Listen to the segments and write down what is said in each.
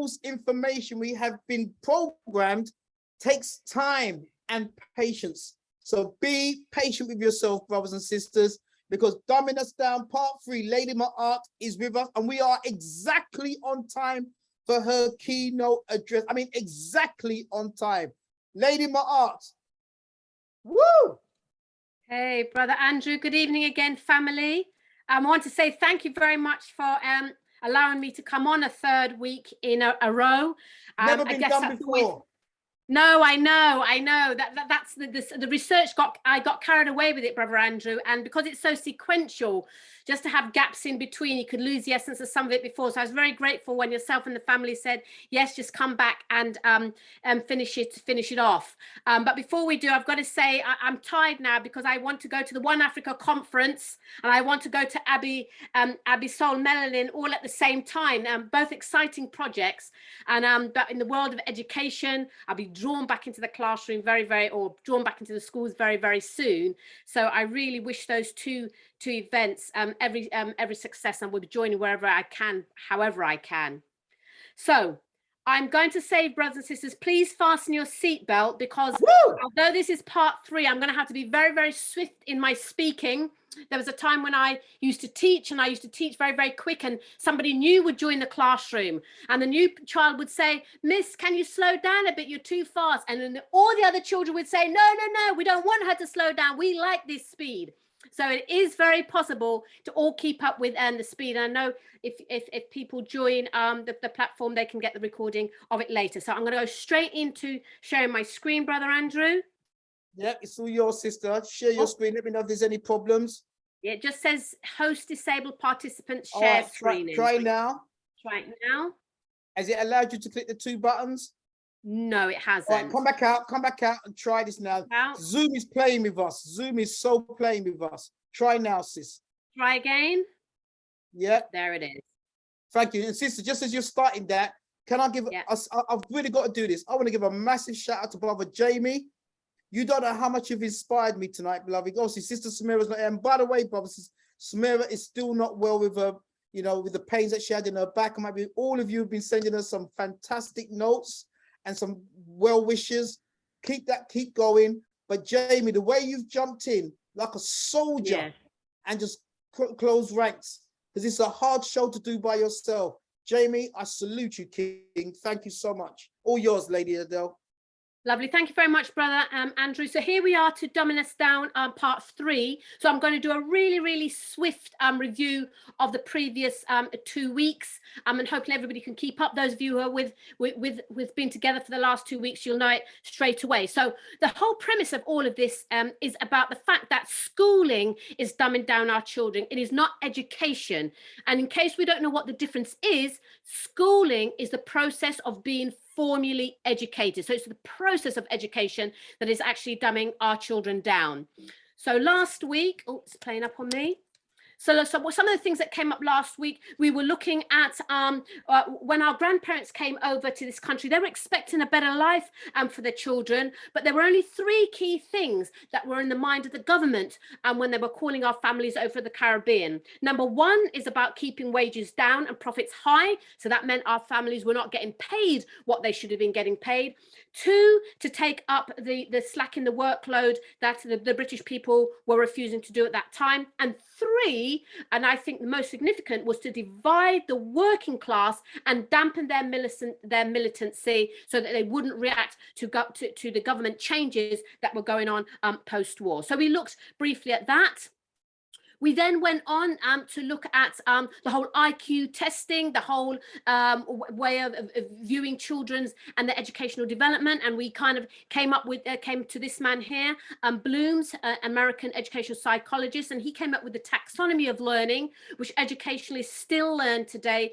false information we have been programmed takes time and patience. So be patient with yourself, brothers and sisters, because Dumbing Us Down Part 3, Lady Maat is with us, and we are exactly on time for her keynote address. I mean, exactly on time. Lady Maat. Woo! Hey, Brother Andrew. Good evening again, family. I want to say thank you very much for allowing me to come on a third week in a row. Never been done before. No, I know that's the research I got carried away with it, Brother Andrew, and because it's so sequential, just to have gaps in between, you could lose the essence of some of it before. So I was very grateful when yourself and the family said, yes, just come back and finish it off. But before we do, I've got to say I'm tired now because I want to go to the One Africa conference and I want to go to Abbey Soul Melanin all at the same time. Both exciting projects, and but in the world of education, I'll be drawn back into the classroom or drawn back into the schools very, very soon. So I really wish those two events every success, and will be joining wherever I can, however I can. So I'm going to say, brothers and sisters, please fasten your seatbelt, because although this is part 3, I'm going to have to be very, very swift in my speaking. There was a time when I used to teach, and I used to teach very, very quick, and somebody new would join the classroom, and the new child would say, Miss, can you slow down a bit? You're too fast. And then all the other children would say, no, we don't want her to slow down. We like this speed. So it is very possible to all keep up with the speed. And I know if people join the platform, they can get the recording of it later. So I'm going to go straight into sharing my screen, Brother Andrew. Yeah, it's all yours, sister. Share your screen. Let me know if there's any problems. Yeah, it just says host disabled participants share screening. Try now. Try it now. Has it allowed you to click the 2 buttons? No, it hasn't. All right, come back out and try this now. Zoom is playing with us. Zoom is so playing with us. Try now, sis. Try again. Yeah. There it is. Thank you. And sister, just as you're starting that, can I give us, I've really got to do this. I want to give a massive shout out to Brother Jamie. You don't know how much you've inspired me tonight, beloved. Obviously, Sister Samira's not here. And by the way, brothers, Samira is still not well with her, you know, with the pains that she had in her back. And maybe all of you have been sending her some fantastic notes and some well wishes. Keep going. But Jamie, the way you've jumped in like a soldier and just close ranks, because it's a hard show to do by yourself. Jamie, I salute you, King. Thank you so much. All yours, Lady Adele. Lovely. Thank you very much, Brother Andrew. So here we are to Dumbing Us Down part 3. So I'm going to do a really, really swift review of the previous 2 weeks, and hopefully everybody can keep up. Those of you who are with been together for the last 2 weeks, you'll know it straight away. So the whole premise of all of this is about the fact that schooling is dumbing down our children. It is not education. And in case we don't know what the difference is, schooling is the process of being formally educated. So it's the process of education that is actually dumbing our children down. So last week, it's playing up on me. So some of the things that came up last week, we were looking at when our grandparents came over to this country, they were expecting a better life for their children, but there were only 3 key things that were in the mind of the government when they were calling our families over the Caribbean. Number 1 is about keeping wages down and profits high. So that meant our families were not getting paid what they should have been getting paid. 2, to take up the slack in the workload that the British people were refusing to do at that time. And 3, and I think the most significant, was to divide the working class and dampen their militancy so that they wouldn't react to the government changes that were going on post-war. So we looked briefly at that. We then went on to look at the whole IQ testing, the whole way of viewing children's and their educational development. And we kind of came to this man here, Bloom's, American educational psychologist, and he came up with the taxonomy of learning, which educationalists still learn today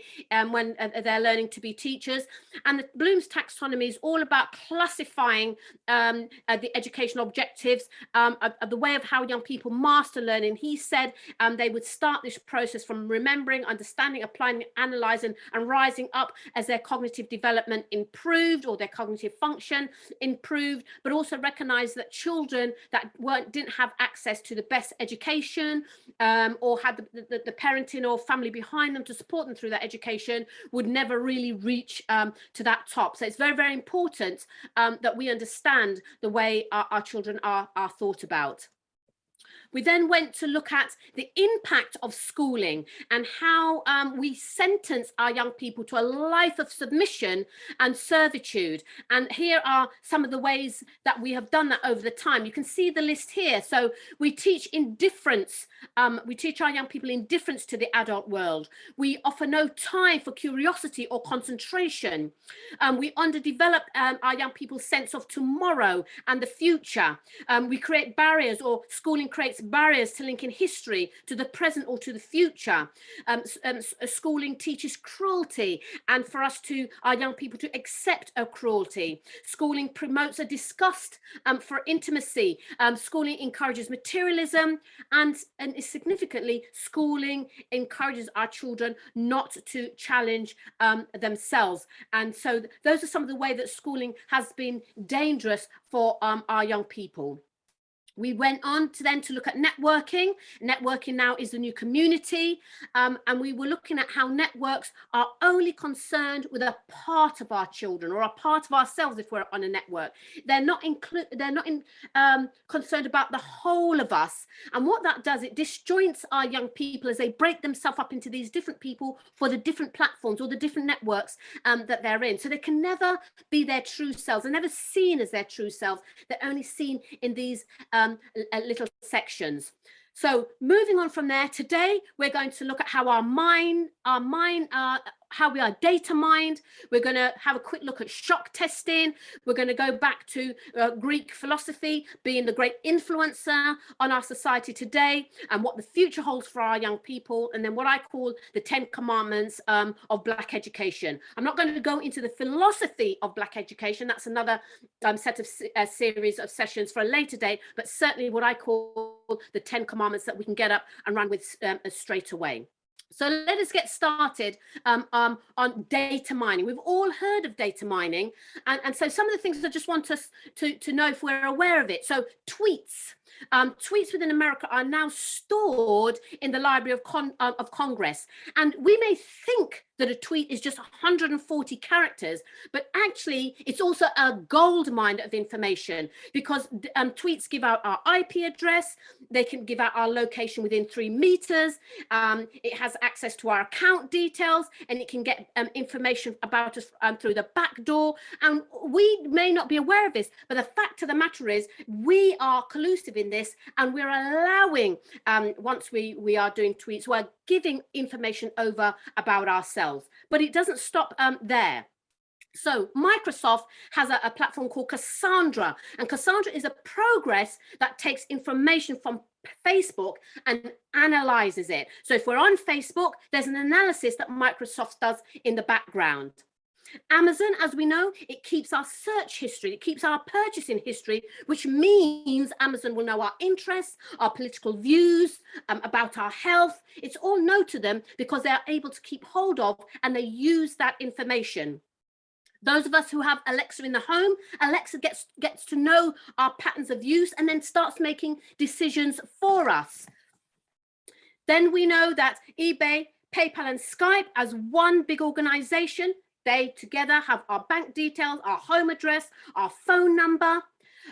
when they're learning to be teachers. And the Bloom's taxonomy is all about classifying the educational objectives of the way of how young people master learning. He said they would start this process from remembering, understanding, applying, analysing and rising up as their cognitive development improved or their cognitive function improved, but also recognise that children that didn't have access to the best education or had the parenting or family behind them to support them through that education would never really reach to that top. So it's very, very important that we understand the way our children are thought about. We then went to look at the impact of schooling and how we sentence our young people to a life of submission and servitude. And here are some of the ways that we have done that over the time. You can see the list here. So we teach indifference. We teach our young people indifference to the adult world. We offer no time for curiosity or concentration. We underdevelop our young people's sense of tomorrow and the future. We create barriers, or schooling creates barriers to linking history to the present or to the future. Schooling teaches cruelty, and for our young people to accept a cruelty. Schooling promotes a disgust for intimacy. Schooling encourages materialism, and significantly, schooling encourages our children not to challenge themselves. And so those are some of the ways that schooling has been dangerous for our young people. We went on to look at networking. Networking now is the new community. And we were looking at how networks are only concerned with a part of our children or a part of ourselves if we're on a network. They're not concerned about the whole of us. And what that does, it disjoints our young people as they break themselves up into these different people for the different platforms or the different networks that they're in. So they can never be their true selves. They're never seen as their true selves. They're only seen in these little sections. So moving on from there, today we're going to look at how how we are data mined. We're going to have a quick look at shock testing. We're going to go back to Greek philosophy being the great influencer on our society today, and what the future holds for our young people, and then what I call the 10 commandments of Black education. I'm not going to go into the philosophy of Black education. That's another set of series of sessions for a later date, but certainly what I call the 10 commandments that we can get up and run with straight away. So let us get started on data mining. We've all heard of data mining. And so some of the things I just want us to know if we're aware of it. So tweets. Tweets within America are now stored in the Library of Congress. And we may think that a tweet is just 140 characters, but actually it's also a gold mine of information, because tweets give out our IP address, they can give out our location within 3 meters, it has access to our account details, and it can get information about us through the back door. And we may not be aware of this, but the fact of the matter is we are collusive in this, and we're allowing, once we are doing tweets, we're giving information over about ourselves. But it doesn't stop there. So Microsoft has a platform called Cassandra, and Cassandra is a progress that takes information from Facebook and analyzes it. So if we're on Facebook, there's an analysis that Microsoft does in the background. Amazon, as we know, it keeps our search history, it keeps our purchasing history, which means Amazon will know our interests, our political views, about our health. It's all known to them because they're able to keep hold of, and they use that information. Those of us who have Alexa in the home, Alexa gets to know our patterns of use and then starts making decisions for us. Then we know that eBay, PayPal and Skype, as one big organization, they together have our bank details, our home address, our phone number.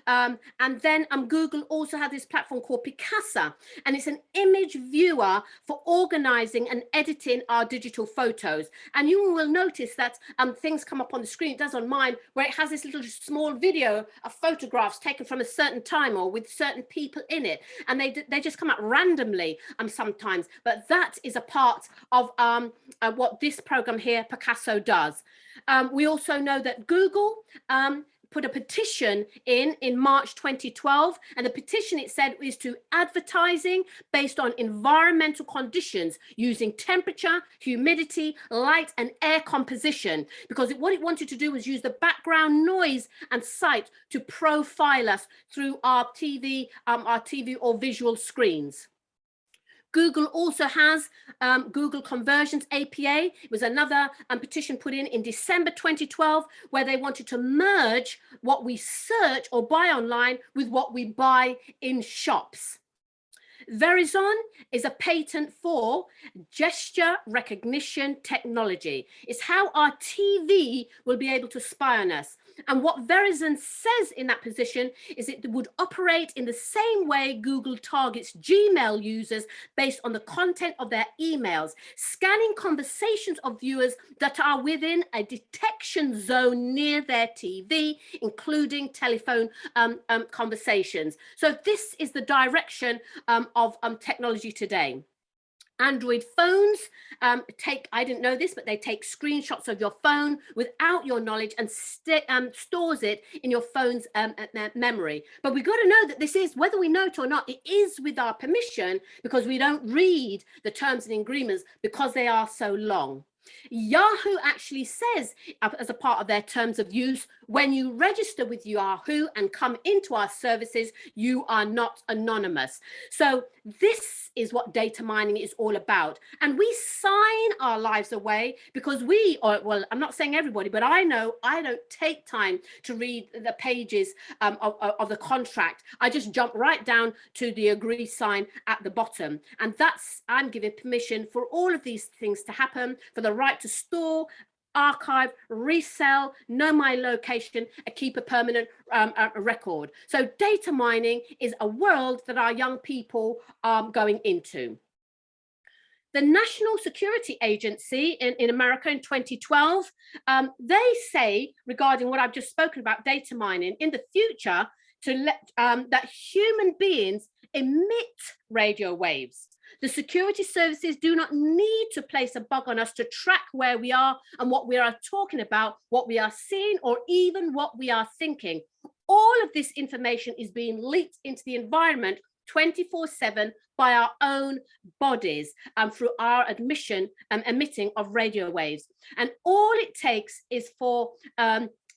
And then Google also has this platform called Picasa, and it's an image viewer for organizing and editing our digital photos. And you will notice that things come up on the screen, it does on mine, where it has this little small video of photographs taken from a certain time or with certain people in it, and they just come up randomly sometimes. But that is a part of what this program here, Picasso, does. We also know that Google put a petition in March 2012, and the petition, it said, is to advertising based on environmental conditions using temperature, humidity, light and air composition, because what it wanted to do was use the background noise and sight to profile us through our TV or visual screens. Google also has Google Conversions APA. It was another petition put in December 2012, where they wanted to merge what we search or buy online with what we buy in shops. Verizon is a patent for gesture recognition technology. It's how our TV will be able to spy on us. And what Verizon says in that position is it would operate in the same way Google targets Gmail users based on the content of their emails, scanning conversations of viewers that are within a detection zone near their TV, including telephone conversations. So this is the direction of technology today. Android phones I didn't know this, but they take screenshots of your phone without your knowledge and stores it in your phone's memory. But we've got to know that this is, whether we know it or not, it is with our permission, because we don't read the terms and agreements because they are so long. Yahoo actually says, as a part of their terms of use, when you register with Yahoo and come into our services, you are not anonymous. So this is what data mining is all about. And we sign our lives away because well, I'm not saying everybody, but I know I don't take time to read the pages of the contract. I just jump right down to the agree sign at the bottom. And I'm giving permission for all of these things to happen, for the right to store, archive, resell, know my location, and keep a permanent record. So data mining is a world that our young people are going into. The National Security Agency in America in 2012, they say, regarding what I've just spoken about, data mining, in the future, that human beings emit radio waves. The security services do not need to place a bug on us to track where we are and what we are talking about, what we are seeing, or even what we are thinking. All of this information is being leaked into the environment 24/7 by our own bodies through our emitting of radio waves. And all it takes is for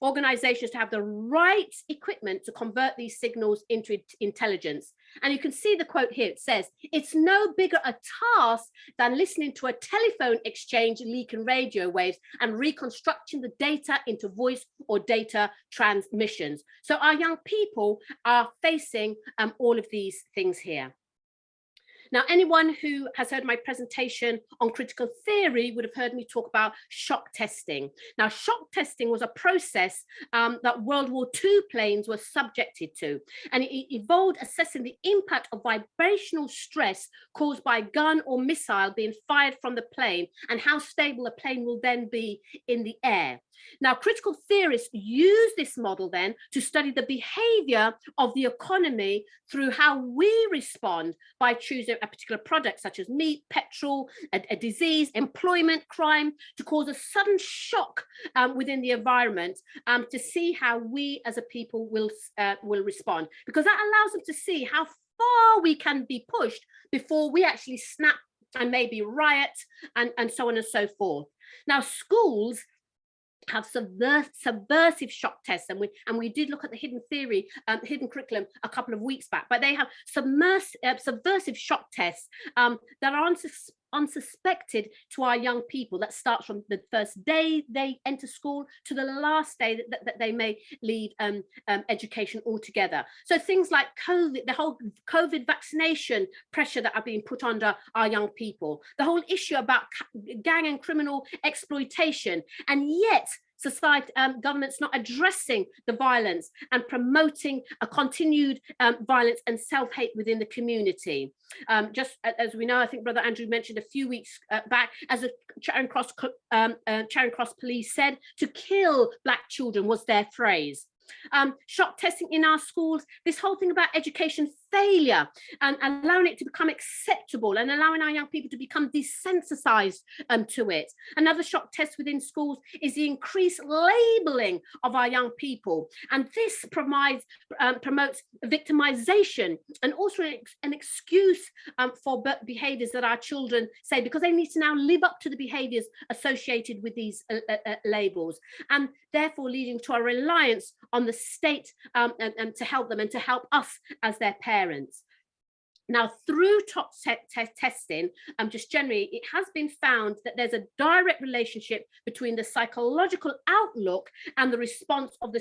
organizations to have the right equipment to convert these signals into intelligence. And you can see the quote here. It says, "It's no bigger a task than listening to a telephone exchange leaking radio waves and reconstructing the data into voice or data transmissions." So our young people are facing all of these things here. Now, anyone who has heard my presentation on critical theory would have heard me talk about shock testing. Now, shock testing was a process that World War II planes were subjected to, and it involved assessing the impact of vibrational stress caused by a gun or missile being fired from the plane and how stable the plane will then be in the air. Now, critical theorists use this model then to study the behavior of the economy through how we respond by choosing a particular product, such as meat, petrol, a disease, employment, crime, to cause a sudden shock within the environment, to see how we as a people will respond, because that allows them to see how far we can be pushed before we actually snap and maybe riot and so on and so forth. Now, schools have subversive shock tests, and we did look at the hidden curriculum a couple of weeks back, but they have subversive shock tests that are unsuspected to our young people, that starts from the first day they enter school to the last day that they may leave education altogether. So things like COVID, the whole COVID vaccination pressure that are being put under our young people, the whole issue about gang and criminal exploitation, and yet society, government's not addressing the violence and promoting a continued violence and self-hate within the community. Just as we know, I think Brother Andrew mentioned a few weeks back, as the Charing Cross police said, to kill Black children was their phrase. Shock testing in our schools, this whole thing about education failure and allowing it to become acceptable and allowing our young people to become desensitized to it. Another shock test within schools is the increased labeling of our young people, and this promotes victimization and also an excuse for behaviors that our children say, because they need to now live up to the behaviors associated with these labels, and therefore leading to a reliance on the state and to help them and to help us as their parents. Now, through top testing, just generally, it has been found that there's a direct relationship between the psychological outlook and the response of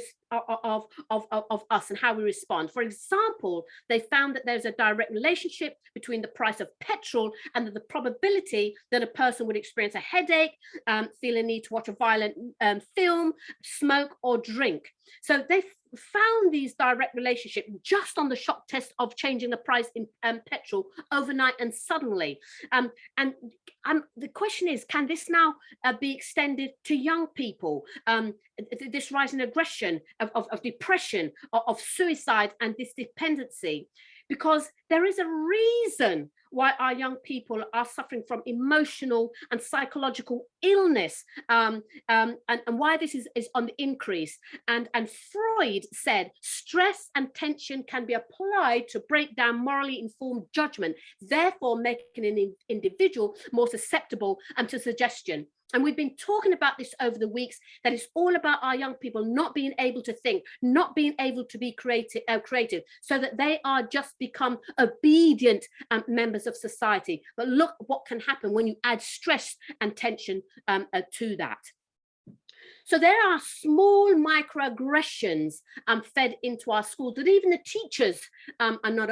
us and how we respond. For example, they found that there's a direct relationship between the price of petrol and the probability that a person would experience a headache, feel a need to watch a violent film, smoke, or drink. So they found these direct relationship just on the shock test of changing the price in petrol overnight and suddenly. And the question is, can this now be extended to young people? This rise in aggression, of depression, of suicide and this dependency, because there is a reason why our young people are suffering from emotional and psychological illness, and why this is on the increase. And Freud said stress and tension can be applied to break down morally informed judgment, therefore making an individual more susceptible to suggestion. And we've been talking about this over the weeks, that it's all about our young people not being able to think, not being able to be creative, so that they are just become obedient members of society. But look what can happen when you add stress and tension to that. So there are small microaggressions fed into our schools that even the teachers are not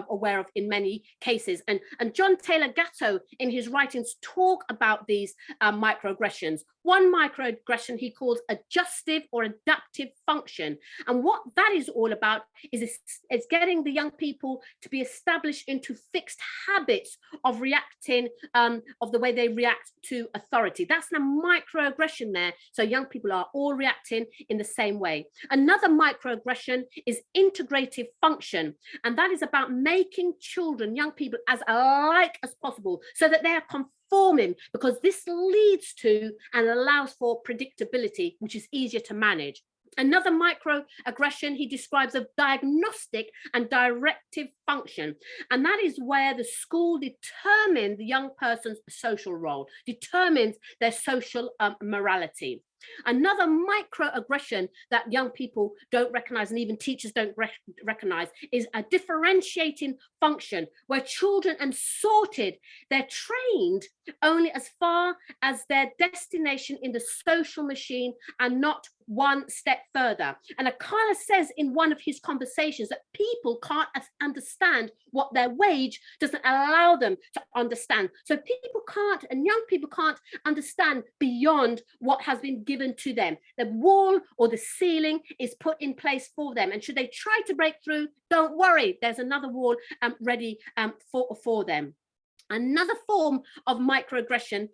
aware of in many cases. And John Taylor Gatto in his writings talk about these microaggressions. One microaggression he calls adjustive or adaptive function. And what that is all about is it's getting the young people to be established into fixed habits of reacting, of the way they react to authority. That's the microaggression there. So young people are all reacting in the same way. Another microaggression is integrative function. And that is about making children, young people, as alike as possible so that they are conforming, because this leads to and allows for predictability, which is easier to manage. Another microaggression he describes of diagnostic and directive function. And that is where the school determines the young person's social role, determines their social morality. Another microaggression that young people don't recognize, and even teachers don't recognize, is a differentiating function, where children are sorted, they're trained only as far as their destination in the social machine and not one step further. And Akala says in one of his conversations that people can't understand what their wage doesn't allow them to understand. So people can't, and young people can't understand beyond what has been given to them. The wall or the ceiling is put in place for them. And should they try to break through, don't worry, there's another wall ready for them. Another form of microaggression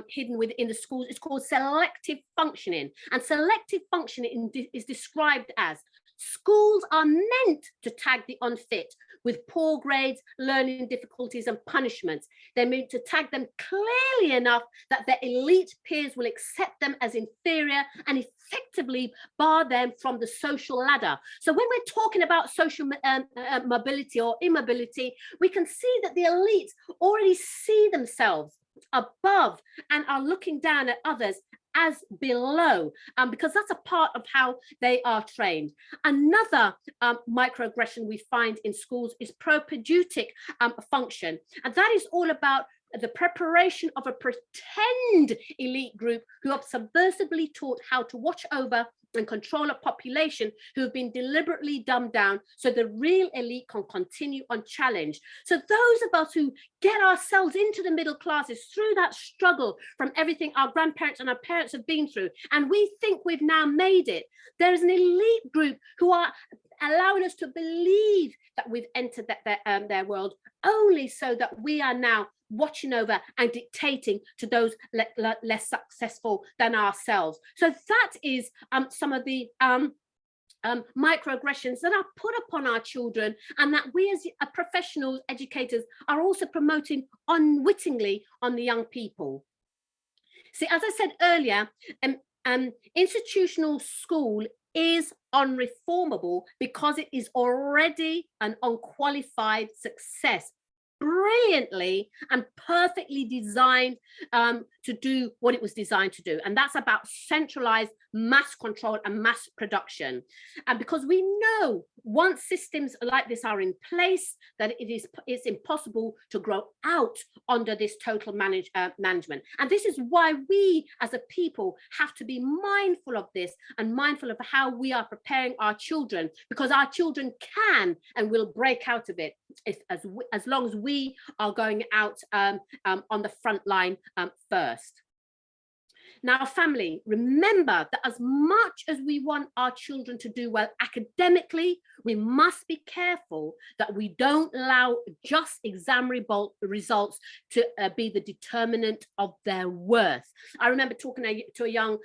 hidden within the schools is called selective functioning. And selective functioning is described as schools are meant to tag the unfit with poor grades, learning difficulties and punishments. They're meant to tag them clearly enough that their elite peers will accept them as inferior and effectively bar them from the social ladder. So when we're talking about social mobility or immobility, we can see that the elites already see themselves above and are looking down at others as below, because that's a part of how they are trained. Another microaggression we find in schools is propedeutic function, and that is all about the preparation of a pretend elite group who are subversively taught how to watch over and control a population who have been deliberately dumbed down so the real elite can continue unchallenged. So those of us who get ourselves into the middle classes through that struggle from everything our grandparents and our parents have been through, and we think we've now made it, there is an elite group who are allowing us to believe that we've entered their world, only so that we are now watching over and dictating to those less successful than ourselves. So that is some of the microaggressions that are put upon our children, and that we as professionals, educators, are also promoting unwittingly on the young people. See, as I said earlier, institutional school is unreformable because it is already an unqualified success. brilliantly and perfectly designed to do what it was designed to do. And that's about centralized mass control and mass production. And because we know once systems like this are in place, that it's impossible to grow out under this total management. And this is why we as a people have to be mindful of this and mindful of how we are preparing our children, because our children can and will break out of it as long as we are going out on the front line first. Now, family, remember that as much as we want our children to do well academically, we must be careful that we don't allow just exam results to be the determinant of their worth. I remember talking to a young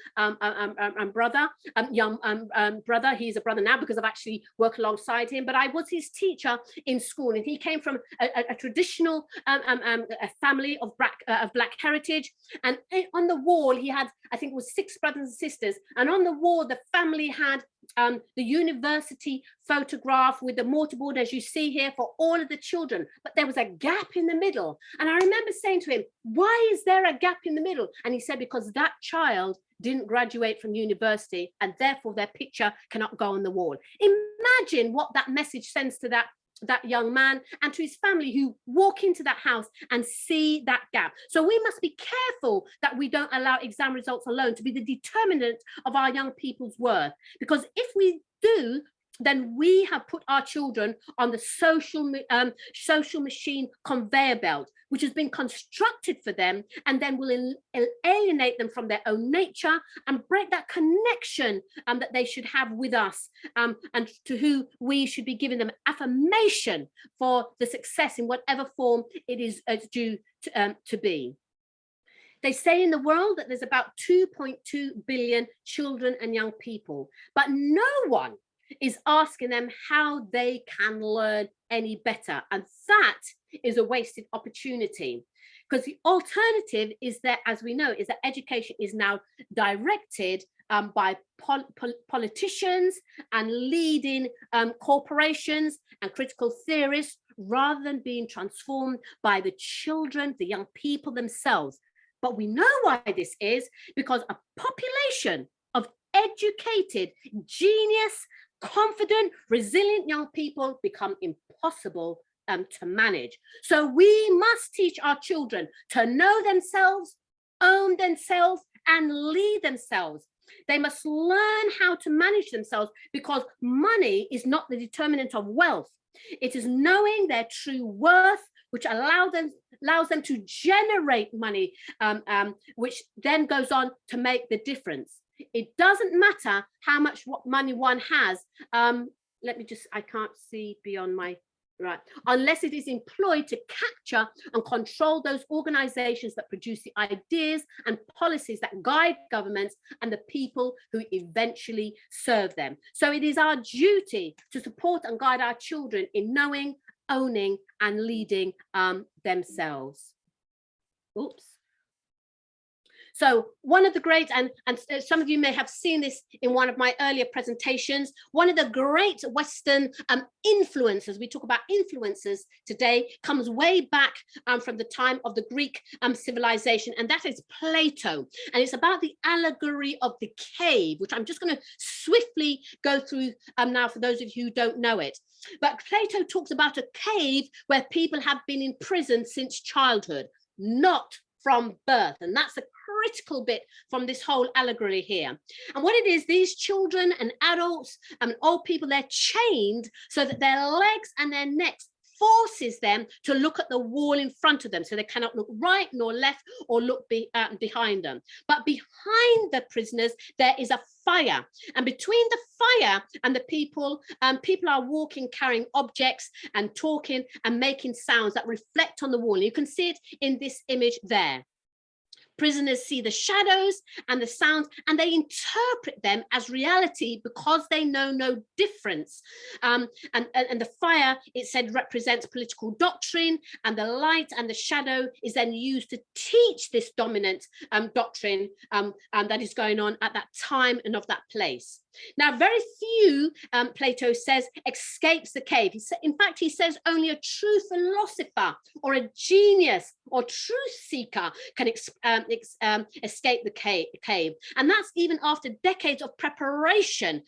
brother, he's a brother now because I've actually worked alongside him, but I was his teacher in school, and he came from a traditional a family of black heritage, and on the wall he had, I think it was 6 brothers and sisters, and on the wall the family had the university photograph with the mortarboard, as you see here, for all of the children, but there was a gap in the middle. And I remember saying to him, why is there a gap in the middle? And he said, because that child didn't graduate from university and therefore their picture cannot go on the wall. Imagine what that message sends to that young man and to his family who walk into that house and see that gap. So we must be careful that we don't allow exam results alone to be the determinant of our young people's worth, because if we do, then we have put our children on the social machine conveyor belt, which has been constructed for them, and then will alienate them from their own nature and break that connection that they should have with us, and to who we should be giving them affirmation for the success in whatever form it is due to be. They say in the world that there's about 2.2 billion children and young people, but no one is asking them how they can learn any better. And that is a wasted opportunity, because the alternative is that, as we know, is that education is now directed by politicians and leading corporations and critical theorists, rather than being transformed by the children, the young people themselves. But we know why this is, because a population of educated, genius, confident, resilient young people become impossible to manage. So we must teach our children to know themselves, own themselves, and lead themselves. They must learn how to manage themselves, because money is not the determinant of wealth. It is knowing their true worth, which allows them to generate money, which then goes on to make the difference. It doesn't matter how much money one has. I can't see beyond my, right, unless it is employed to capture and control those organizations that produce the ideas and policies that guide governments and the people who eventually serve them. So it is our duty to support and guide our children in knowing, owning, and leading themselves. Oops. So one of the great, and some of you may have seen this in one of my earlier presentations, one of the great Western influencers, we talk about influencers today, comes way back from the time of the Greek civilization, and that is Plato. And it's about the allegory of the cave, which I'm just going to swiftly go through now for those of you who don't know it. But Plato talks about a cave where people have been in prison since childhood, not from birth. And that's a critical bit from this whole allegory here. And what it is, these children and adults and old people, they're chained so that their legs and their necks forces them to look at the wall in front of them, so they cannot look right nor left or look behind them. But behind the prisoners there is a fire, and between the fire and the people, people are walking, carrying objects and talking and making sounds that reflect on the wall. You can see it in this image there. Prisoners see the shadows and the sounds, and they interpret them as reality because they know no difference. And the fire, it said, represents political doctrine, and the light and the shadow is then used to teach this dominant doctrine that is going on at that time and of that place. Now, very few, Plato says, escapes the cave. In fact, he says only a true philosopher or a genius or truth seeker can escape the cave. And that's even after decades of preparation.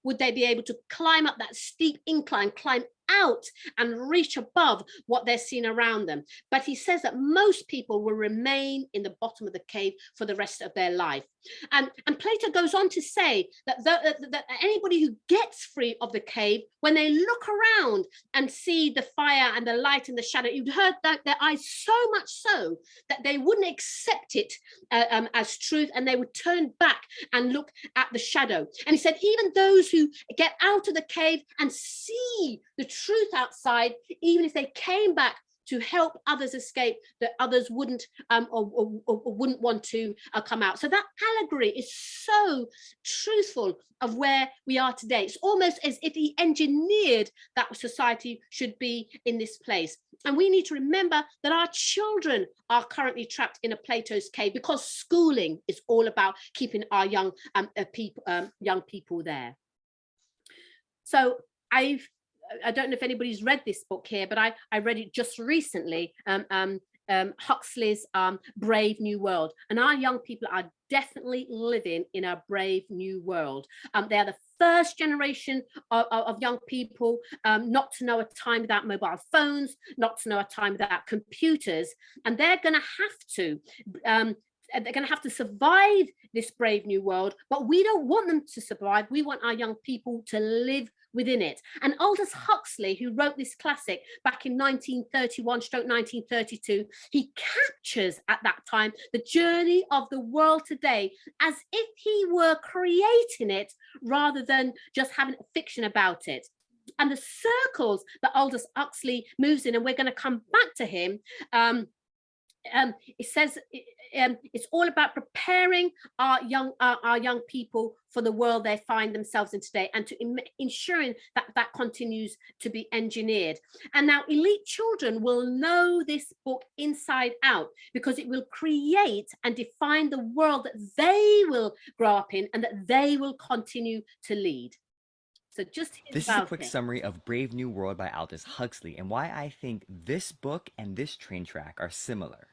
Would they be able to climb up that steep incline, climb out and reach above what they're seeing around them? But he says that most people will remain in the bottom of the cave for the rest of their life. And Plato goes on to say that, that anybody who gets free of the cave, when they look around and see the fire and the light and the shadow, you'd hurt their eyes so much so that they wouldn't accept it as truth, and they would turn back and look at the shadow. And he said even those who get out of the cave and see the truth outside, even if they came back to help others escape, that others wouldn't or wouldn't want to come out. So that allegory is so truthful of where we are today. It's almost as if he engineered that society should be in this place. And we need to remember that our children are currently trapped in a Plato's cave, because schooling is all about keeping our young people there. So I don't know if anybody's read this book here, but I read it just recently, Huxley's Brave New World. And our young people are definitely living in a brave new world. They are the first generation of young people not to know a time without mobile phones, not to know a time without computers. And they're going to have to survive this brave new world, but we don't want them to survive. We want our young people to live within it. And Aldous Huxley, who wrote this classic back in 1931-1932, he captures at that time the journey of the world today as if he were creating it rather than just having fiction about it. And the circles that Aldous Huxley moves in, and we're going to come back to him, it says it's all about preparing our young people for the world they find themselves in today, and to ensuring that continues to be engineered. And now elite children will know this book inside out, because it will create and define the world that they will grow up in and that they will continue to lead. So this is a quick summary of Brave New World by Aldous Huxley, and why I think this book and this train track are similar.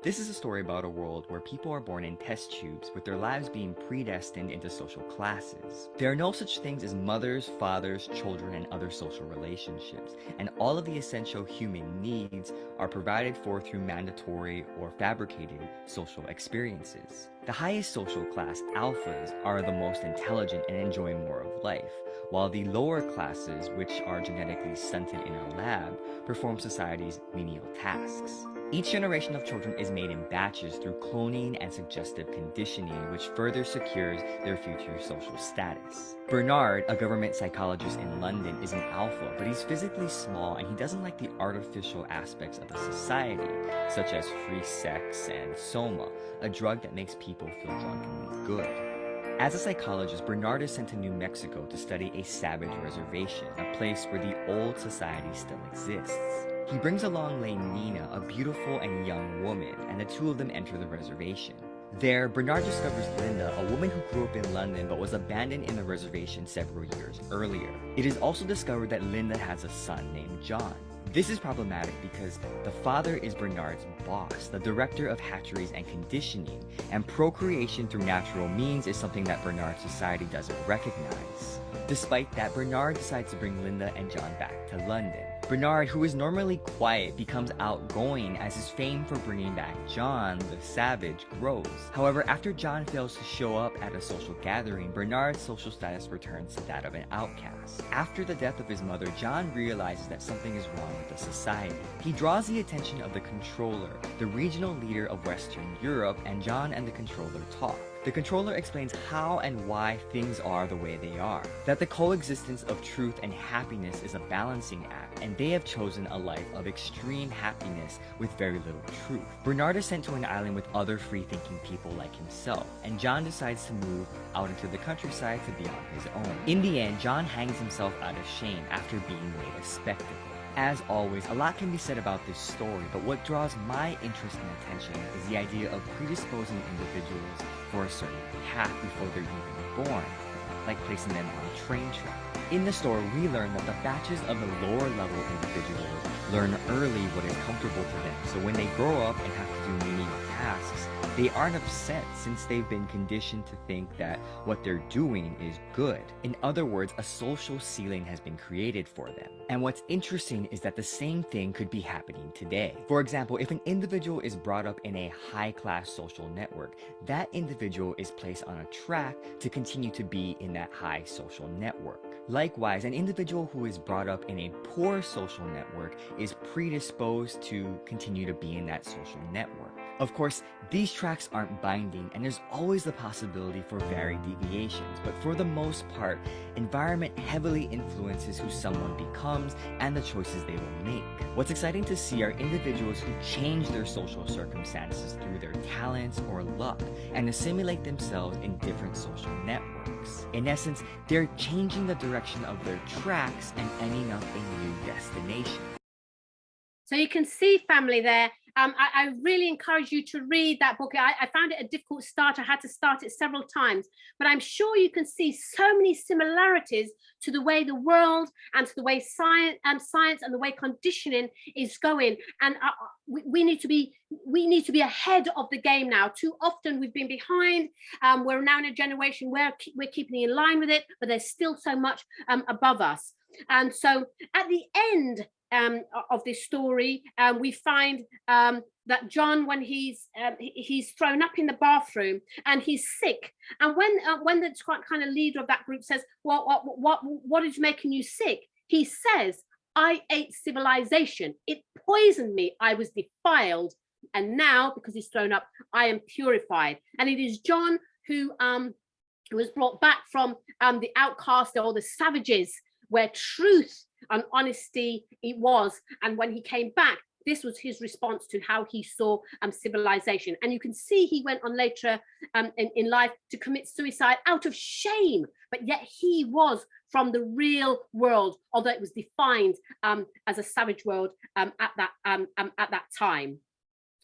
This is a story about a world where people are born in test tubes, with their lives being predestined into social classes. There are no such things as mothers, fathers, children, and other social relationships, and all of the essential human needs are provided for through mandatory or fabricated social experiences. The highest social class, alphas, are the most intelligent and enjoy more of life, while the lower classes, which are genetically stunted in a lab, perform society's menial tasks. Each generation of children is made in batches through cloning and suggestive conditioning, which further secures their future social status. Bernard, a government psychologist in London, is an alpha, but he's physically small and he doesn't like the artificial aspects of the society, such as free sex and soma, a drug that makes people feel drunkenly good. As a psychologist, Bernard is sent to New Mexico to study a savage reservation, a place where the old society still exists. He brings along Lady Nina, a beautiful and young woman, and the two of them enter the reservation. There, Bernard discovers Linda, a woman who grew up in London but was abandoned in the reservation several years earlier. It is also discovered that Linda has a son named John. This is problematic because the father is Bernard's boss, the director of hatcheries and conditioning, and procreation through natural means is something that Bernard's society doesn't recognize. Despite that, Bernard decides to bring Linda and John back to London. Bernard, who is normally quiet, becomes outgoing as his fame for bringing back John, the savage, grows. However, after John fails to show up at a social gathering, Bernard's social status returns to that of an outcast. After the death of his mother, John realizes that something is wrong with the society. He draws the attention of the controller, the regional leader of Western Europe, and John and the controller talk. The controller explains how and why things are the way they are, that the coexistence of truth and happiness is a balancing act, and they have chosen a life of extreme happiness with very little truth. Bernard is sent to an island with other free-thinking people like himself, and John decides to move out into the countryside to be on his own. In the end, John hangs himself out of shame after being made a spectacle. As always, a lot can be said about this story, but what draws my interest and attention is the idea of predisposing individuals for a certain path before they're even born, like placing them on a train track. In the story, we learn that the batches of the lower level individuals learn early what is comfortable to them, so when they grow up and have to do menial tasks, they aren't upset since they've been conditioned to think that what they're doing is good. In other words, a social ceiling has been created for them. And what's interesting is that the same thing could be happening today. For example, if an individual is brought up in a high-class social network, that individual is placed on a track to continue to be in that high social network. Likewise, an individual who is brought up in a poor social network is predisposed to continue to be in that social network. Of course, these tracks aren't binding, and there's always the possibility for varied deviations, but for the most part, environment heavily influences who someone becomes and the choices they will make. What's exciting to see are individuals who change their social circumstances through their talents or luck and assimilate themselves in different social networks. In essence, they're changing the direction of their tracks and ending up a new destination. So you can see, family, there. I really encourage you to read that book. I found it a difficult start. I had to start it several times, but I'm sure you can see so many similarities to the way the world and to the way science and the way conditioning is going. And we need to be ahead of the game now. Too often we've been behind. We're now in a generation where we're keeping in line with it, but there's still so much above us. And so at the end of this story, we find that John, when he's thrown up in the bathroom and he's sick, and when the kind of leader of that group says, what is making you sick? He says, I ate civilization. It poisoned me. I was defiled, and now because he's thrown up, I am purified. And it is John who was brought back from the outcast or the savages, where truth and honesty it was. And when he came back, this was his response to how he saw civilization. And you can see he went on later in life to commit suicide out of shame, but yet he was from the real world, although it was defined as a savage world at that time.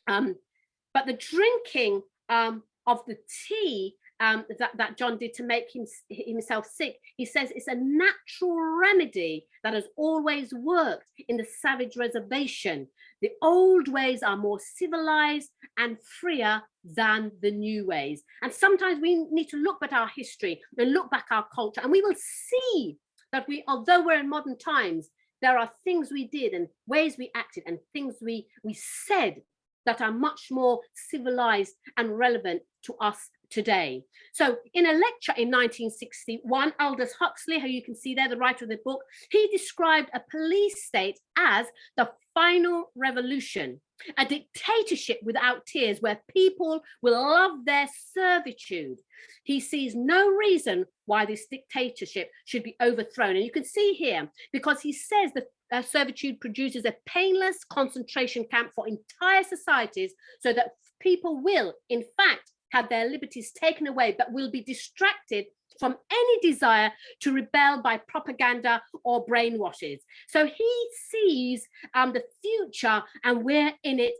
But the drinking of the tea that John did to make himself sick, he says it's a natural remedy that has always worked in the savage reservation. The old ways are more civilized and freer than the new ways. And sometimes we need to look at our history and look back our culture, and we will see that although we're in modern times, there are things we did and ways we acted and things we said that are much more civilized and relevant to us today. So in a lecture in 1961, Aldous Huxley, who you can see there, the writer of the book, he described a police state as the final revolution, a dictatorship without tears where people will love their servitude. He sees no reason why this dictatorship should be overthrown. And you can see here, because he says that servitude produces a painless concentration camp for entire societies, so that people will, in fact, have their liberties taken away, but will be distracted from any desire to rebel by propaganda or brainwashes. So he sees the future, and we're in it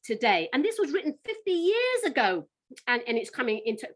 today. And this was written 50 years ago, and it's coming into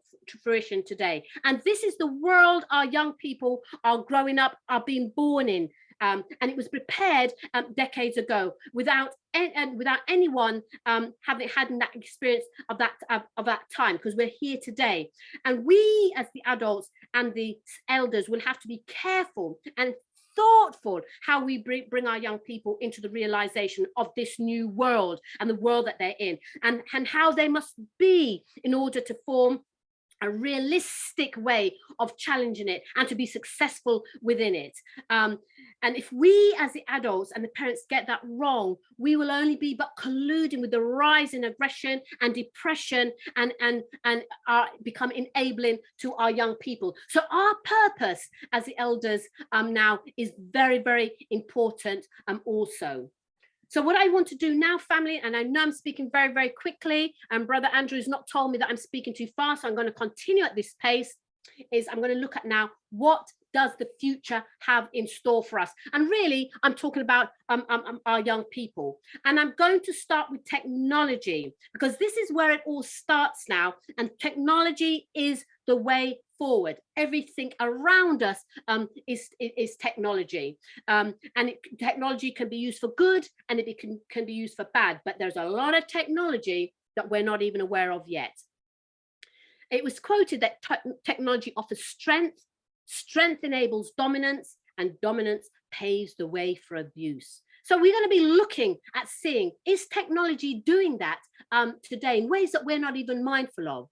fruition today. And this is the world our young people are growing up, are being born in. And it was prepared decades ago without anyone having had that experience of that time, because we're here today. And we as the adults and the elders will have to be careful and thoughtful how we bring our young people into the realization of this new world and the world that they're in, and how they must be in order to form a realistic way of challenging it and to be successful within it. And if we as the adults and the parents get that wrong, we will only be but colluding with the rise in aggression and depression and become enabling to our young people. So our purpose as the elders now is very, very important also. So what I want to do now, family, and I know I'm speaking very, very quickly, and Brother Andrew's not told me that I'm speaking too fast, so I'm going to continue at this pace, is I'm going to look at now what does the future have in store for us. And really, I'm talking about our young people. And I'm going to start with technology, because this is where it all starts now. And technology is the way forward. Everything around us is technology. Technology can be used for good and it can be used for bad. But there's a lot of technology that we're not even aware of yet. It was quoted that technology offers strength, strength enables dominance, and dominance paves the way for abuse. So we're going to be looking at seeing, is technology doing that today in ways that we're not even mindful of?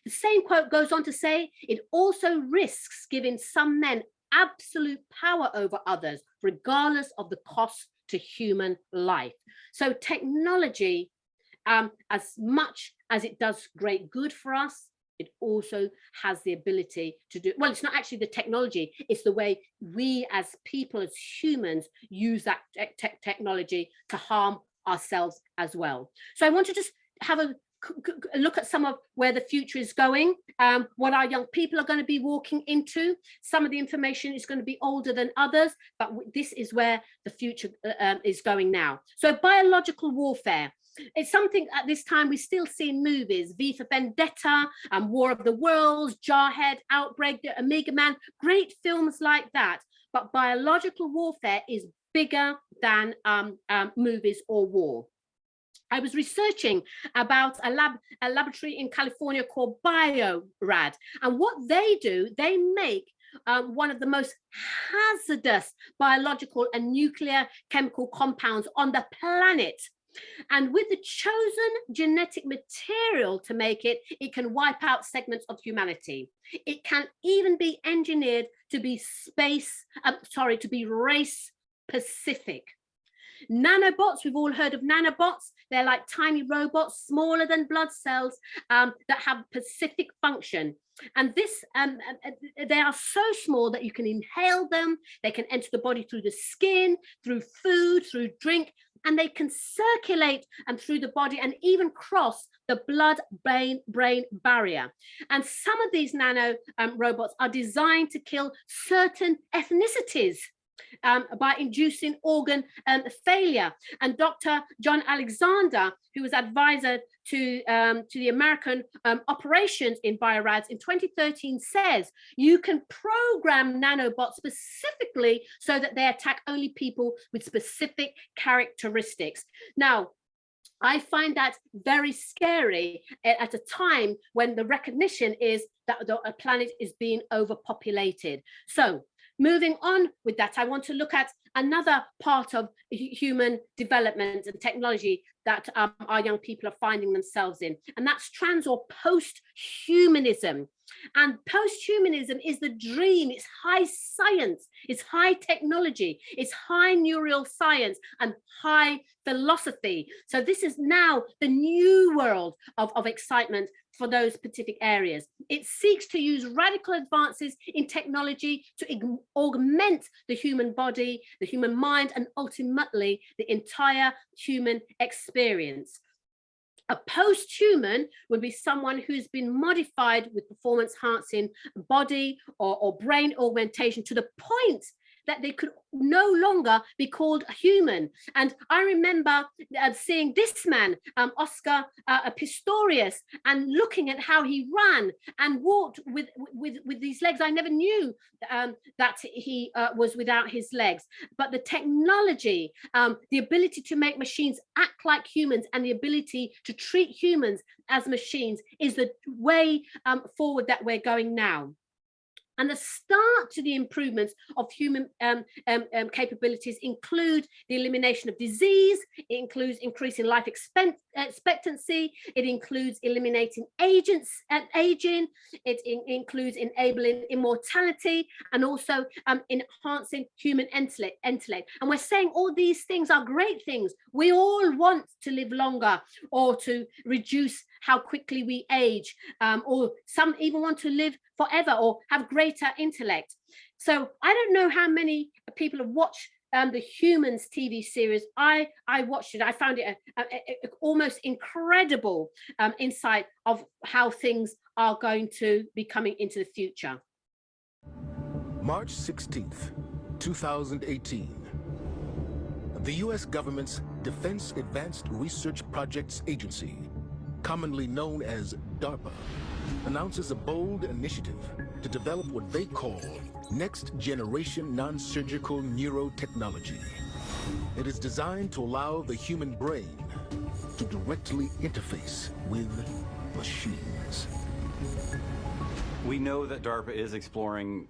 The same quote goes on to say, it also risks giving some men absolute power over others, regardless of the cost to human life. So technology, as much as it does great good for us, it also has the ability to do, well, it's not actually the technology, it's the way we as people, as humans, use that technology to harm ourselves as well. So I want to just have a look at some of where the future is going, what our young people are going to be walking into. Some of the information is going to be older than others, but this is where the future is going now. So biological warfare. It's something at this time we still see in movies, V for Vendetta, War of the Worlds, Jarhead, Outbreak, Omega Man, great films like that. But biological warfare is bigger than movies or war. I was researching about a laboratory in California called BioRad, and what they do, they make one of the most hazardous biological and nuclear chemical compounds on the planet. And with the chosen genetic material to make it, it can wipe out segments of humanity. It can even be engineered to be to be race specific. Nanobots, we've all heard of nanobots. They're like tiny robots, smaller than blood cells, that have specific function. And this, they are so small that you can inhale them. They can enter the body through the skin, through food, through drink, and they can circulate through the body and even cross the blood-brain barrier. And some of these nano robots are designed to kill certain ethnicities by inducing organ failure. And Dr. John Alexander, who was advisor to the American operations in BioRads in 2013, says you can program nanobots specifically so that they attack only people with specific characteristics. Now, I find that very scary at a time when the recognition is that the planet is being overpopulated. So moving on with that, I want to look at another part of human development and technology that our young people are finding themselves in, and that's trans or post-humanism. And post-humanism is the dream. It's high science, it's high technology, it's high neural science and high philosophy. So this is now the new world of excitement for those specific areas. It seeks to use radical advances in technology to augment the human body, the human mind, and ultimately the entire human experience. A post-human would be someone who's been modified with performance-enhancing body or brain augmentation to the point that they could no longer be called human. And I remember seeing this man, Oscar Pistorius, and looking at how he ran and walked with these legs. I never knew that he was without his legs. But the technology, the ability to make machines act like humans and the ability to treat humans as machines is the way forward that we're going now. And the start to the improvements of human capabilities include the elimination of disease. It includes increasing life expectancy. It includes eliminating aging. It includes enabling immortality, and also enhancing human intellect. And we're saying all these things are great things. We all want to live longer, or to reduce how quickly we age, or some even want to live forever or have greater intellect. So I don't know how many people have watched the Humans TV series. I watched it. I found it a almost incredible insight of how things are going to be coming into the future. March 16th, 2018. The U.S. government's Defense Advanced Research Projects Agency, commonly known as DARPA, announces a bold initiative to develop what they call next-generation non-surgical neurotechnology. It is designed to allow the human brain to directly interface with machines. We know that DARPA is exploring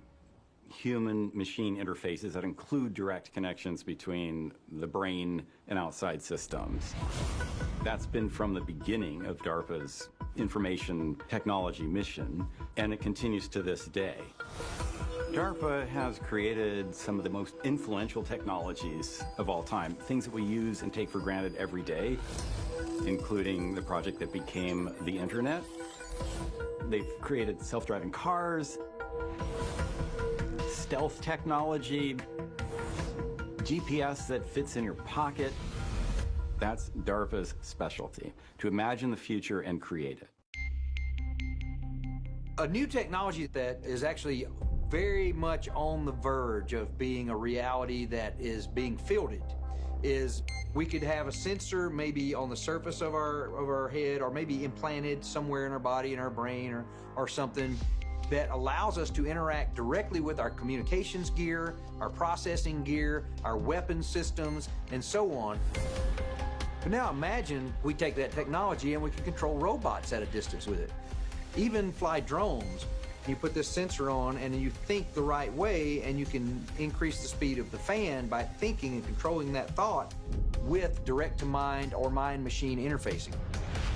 human-machine interfaces that include direct connections between the brain and outside systems. That's been from the beginning of DARPA's information technology mission, and it continues to this day. DARPA has created some of the most influential technologies of all time, things that we use and take for granted every day, including the project that became the internet. They've created self-driving cars, stealth technology, GPS that fits in your pocket. That's DARPA's specialty, to imagine the future and create it. A new technology that is actually very much on the verge of being a reality that is being fielded is we could have a sensor maybe on the surface of our head, or maybe implanted somewhere in our body, in our brain, or something that allows us to interact directly with our communications gear, our processing gear, our weapon systems, and so on. But now imagine we take that technology and we can control robots at a distance with it. Even fly drones. You put this sensor on and you think the right way, and you can increase the speed of the fan by thinking and controlling that thought with direct-to-mind or mind-machine interfacing.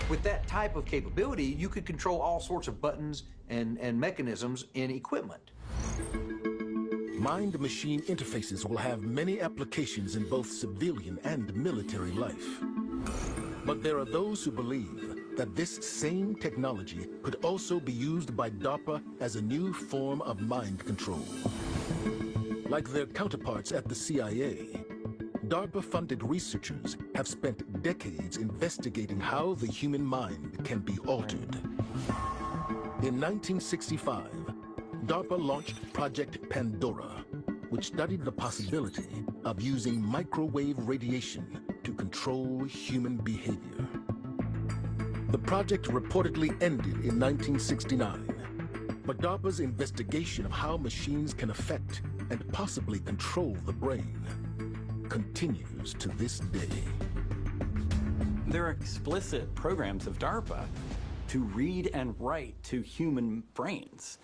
With that type of capability, you could control all sorts of buttons and mechanisms in equipment. Mind-machine interfaces will have many applications in both civilian and military life. But there are those who believe that this same technology could also be used by DARPA as a new form of mind control. Like their counterparts at the CIA, DARPA-funded researchers have spent decades investigating how the human mind can be altered. In 1965, DARPA launched Project Pandora, which studied the possibility of using microwave radiation to control human behavior. The project reportedly ended in 1969, but DARPA's investigation of how machines can affect and possibly control the brain continues to this day. There are explicit programs of DARPA to read and write to human brains,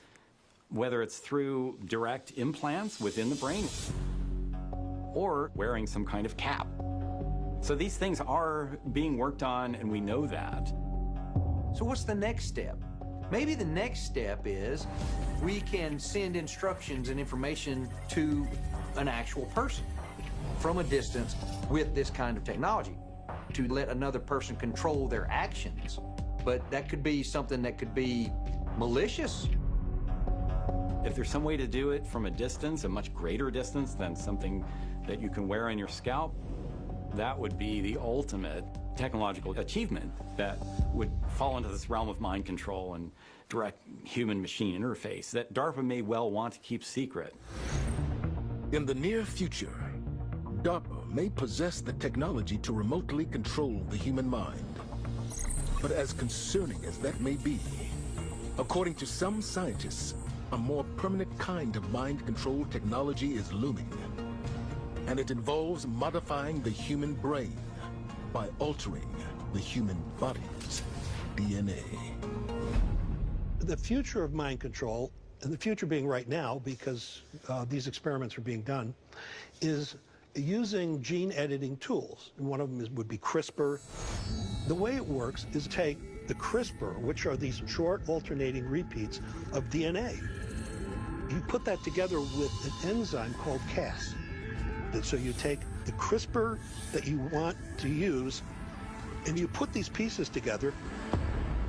whether it's through direct implants within the brain or wearing some kind of cap. So these things are being worked on, and we know that. So what's the next step? Maybe the next step is we can send instructions and information to an actual person from a distance with this kind of technology to let another person control their actions. But that could be something that could be malicious. If there's some way to do it from a distance, a much greater distance than something that you can wear on your scalp, that would be the ultimate technological achievement that would fall into this realm of mind control and direct human-machine interface that DARPA may well want to keep secret. In the near future, DARPA may possess the technology to remotely control the human mind. But as concerning as that may be, according to some scientists, a more permanent kind of mind control technology is looming. And it involves modifying the human brain by altering the human body's DNA. The future of mind control, and the future being right now because these experiments are being done, is using gene editing tools. And one of them would be CRISPR. The way it works is take the CRISPR, which are these short alternating repeats of DNA. You put that together with an enzyme called Cas. And so you take the CRISPR that you want to use, and you put these pieces together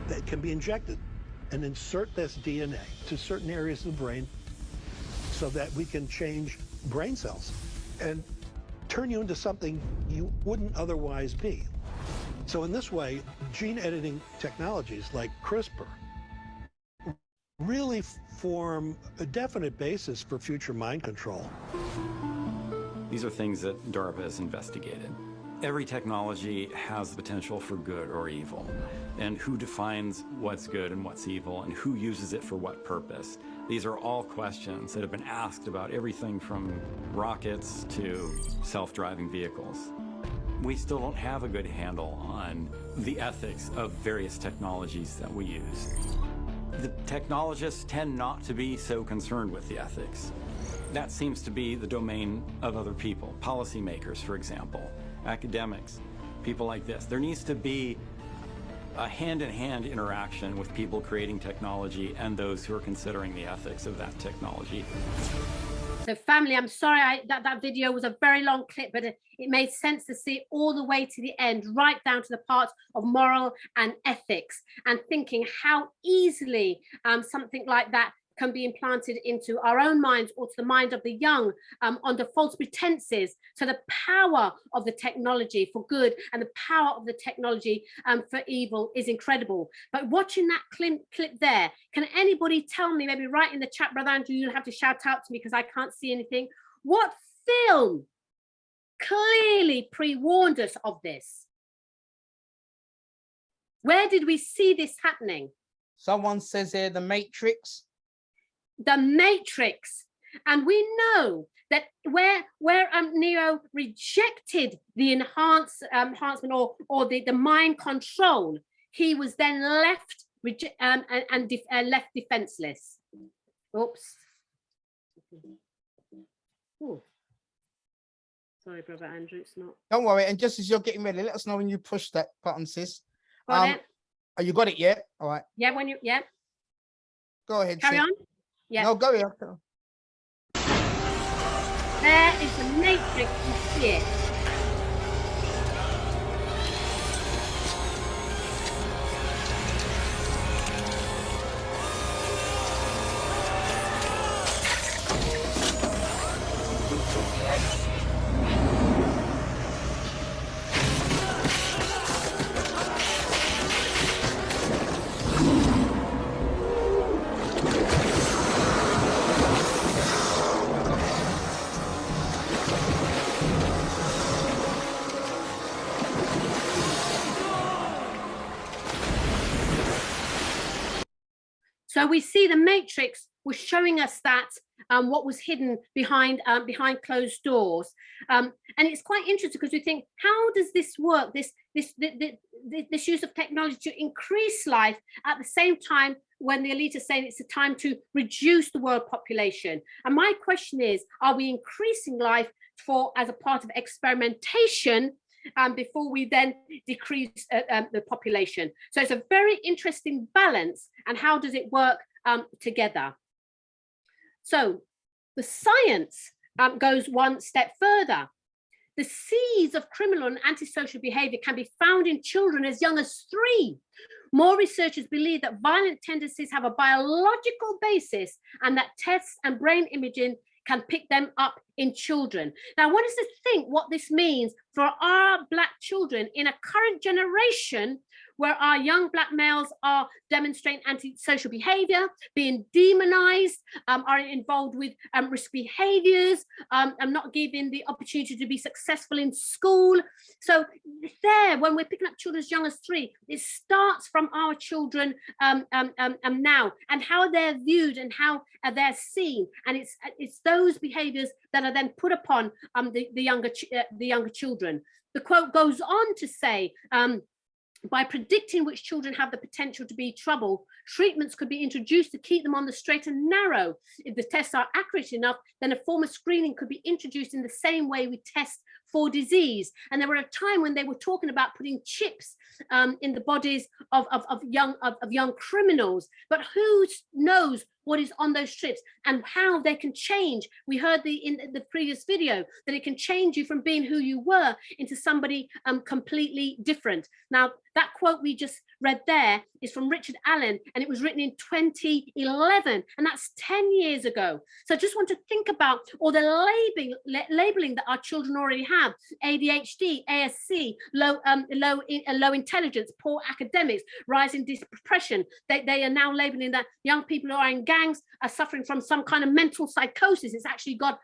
that can be injected and insert this DNA to certain areas of the brain so that we can change brain cells and turn you into something you wouldn't otherwise be. So in this way, gene editing technologies like CRISPR really form a definite basis for future mind control. These are things that DARPA has investigated. Every technology has the potential for good or evil, and who defines what's good and what's evil, and who uses it for what purpose. These are all questions that have been asked about everything from rockets to self-driving vehicles. We still don't have a good handle on the ethics of various technologies that we use. The technologists tend not to be so concerned with the ethics. That seems to be the domain of other people, policymakers, for example, academics, people like this. There needs to be a hand-in-hand interaction with people creating technology and those who are considering the ethics of that technology. So family, I'm sorry that video was a very long clip, but it made sense to see all the way to the end, right down to the parts of moral and ethics, and thinking how easily something like that can be implanted into our own minds or to the mind of the young under false pretenses. So the power of the technology for good and the power of the technology for evil is incredible. But watching that clip there, can anybody tell me, maybe write in the chat, Brother Andrew, you'll have to shout out to me because I can't see anything, what film clearly pre-warned us of this? Where did we see this happening? Someone says here, The Matrix. The Matrix. And we know that where Neo rejected the enhancement or the mind control, he was then left left defenseless. Oops. Ooh. Sorry, Brother Andrew, it's not. Don't worry. And just as you're getting ready, let us know when you push that button, sis. Got it? Oh, you got it yet? All right. Yeah, when you, yeah. Go ahead. Carry sis. on. Yeah. No, go here. There is the Matrix, you see it. So we see the Matrix was showing us that what was hidden behind closed doors, and it's quite interesting because we think, how does this work? This use of technology to increase life at the same time when the elite are saying it's a time to reduce the world population. And my question is, are we increasing life as a part of experimentation? Before we then decrease the population. So it's a very interesting balance, and how does it work together? So the science goes one step further. The seeds of criminal and antisocial behavior can be found in children as young as 3. More researchers believe that violent tendencies have a biological basis and that tests and brain imaging can pick them up in children. Now, I want us to think what this means for our Black children in a current generation where our young Black males are demonstrating antisocial behavior, being demonized, are involved with risk behaviors, and not given the opportunity to be successful in school. So there, when we're picking up children as young as 3, it starts from our children now, and how they're viewed and how they're seen. And it's those behaviors that are then put upon the younger children. The quote goes on to say, by predicting which children have the potential to be trouble, treatments could be introduced to keep them on the straight and narrow. If the tests are accurate enough, then a form of screening could be introduced in the same way we test for disease. And there were a time when they were talking about putting chips in the bodies of young criminals. But who knows what is on those chips and how they can change? We heard in the previous video that it can change you from being who you were into somebody completely different. Now, that quote we just read there is from Richard Allen, and it was written in 2011, and that's 10 years ago. So I just want to think about all the labeling that our children already have: ADHD, ASC, low intelligence, poor academics, rising depression. They are now labeling that young people who are in gangs are suffering from some kind of mental psychosis. It's actually got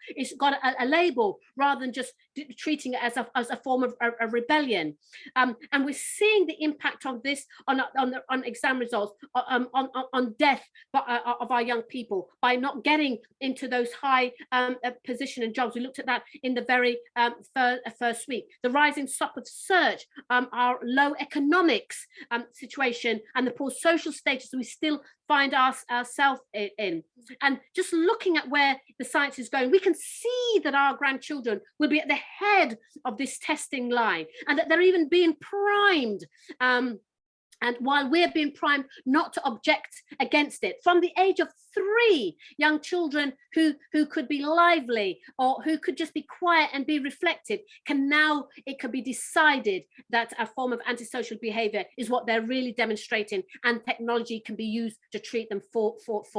a label rather than just treating it as a form of a rebellion. And we're seeing the impact of this on exam results, on death of our young people by not getting into those high position and jobs. We looked at that in the very first week. The rising stock of search, our low economics situation, and the poor social status we still find ourselves in. And just looking at where the science is going, we can see that our grandchildren will be at the head of this testing line, and that they're even being primed. And while we're being primed not to object against it, from the age of 3, young children who could be lively or who could just be quiet and be reflective it could be decided that a form of antisocial behavior is what they're really demonstrating, and technology can be used to treat them for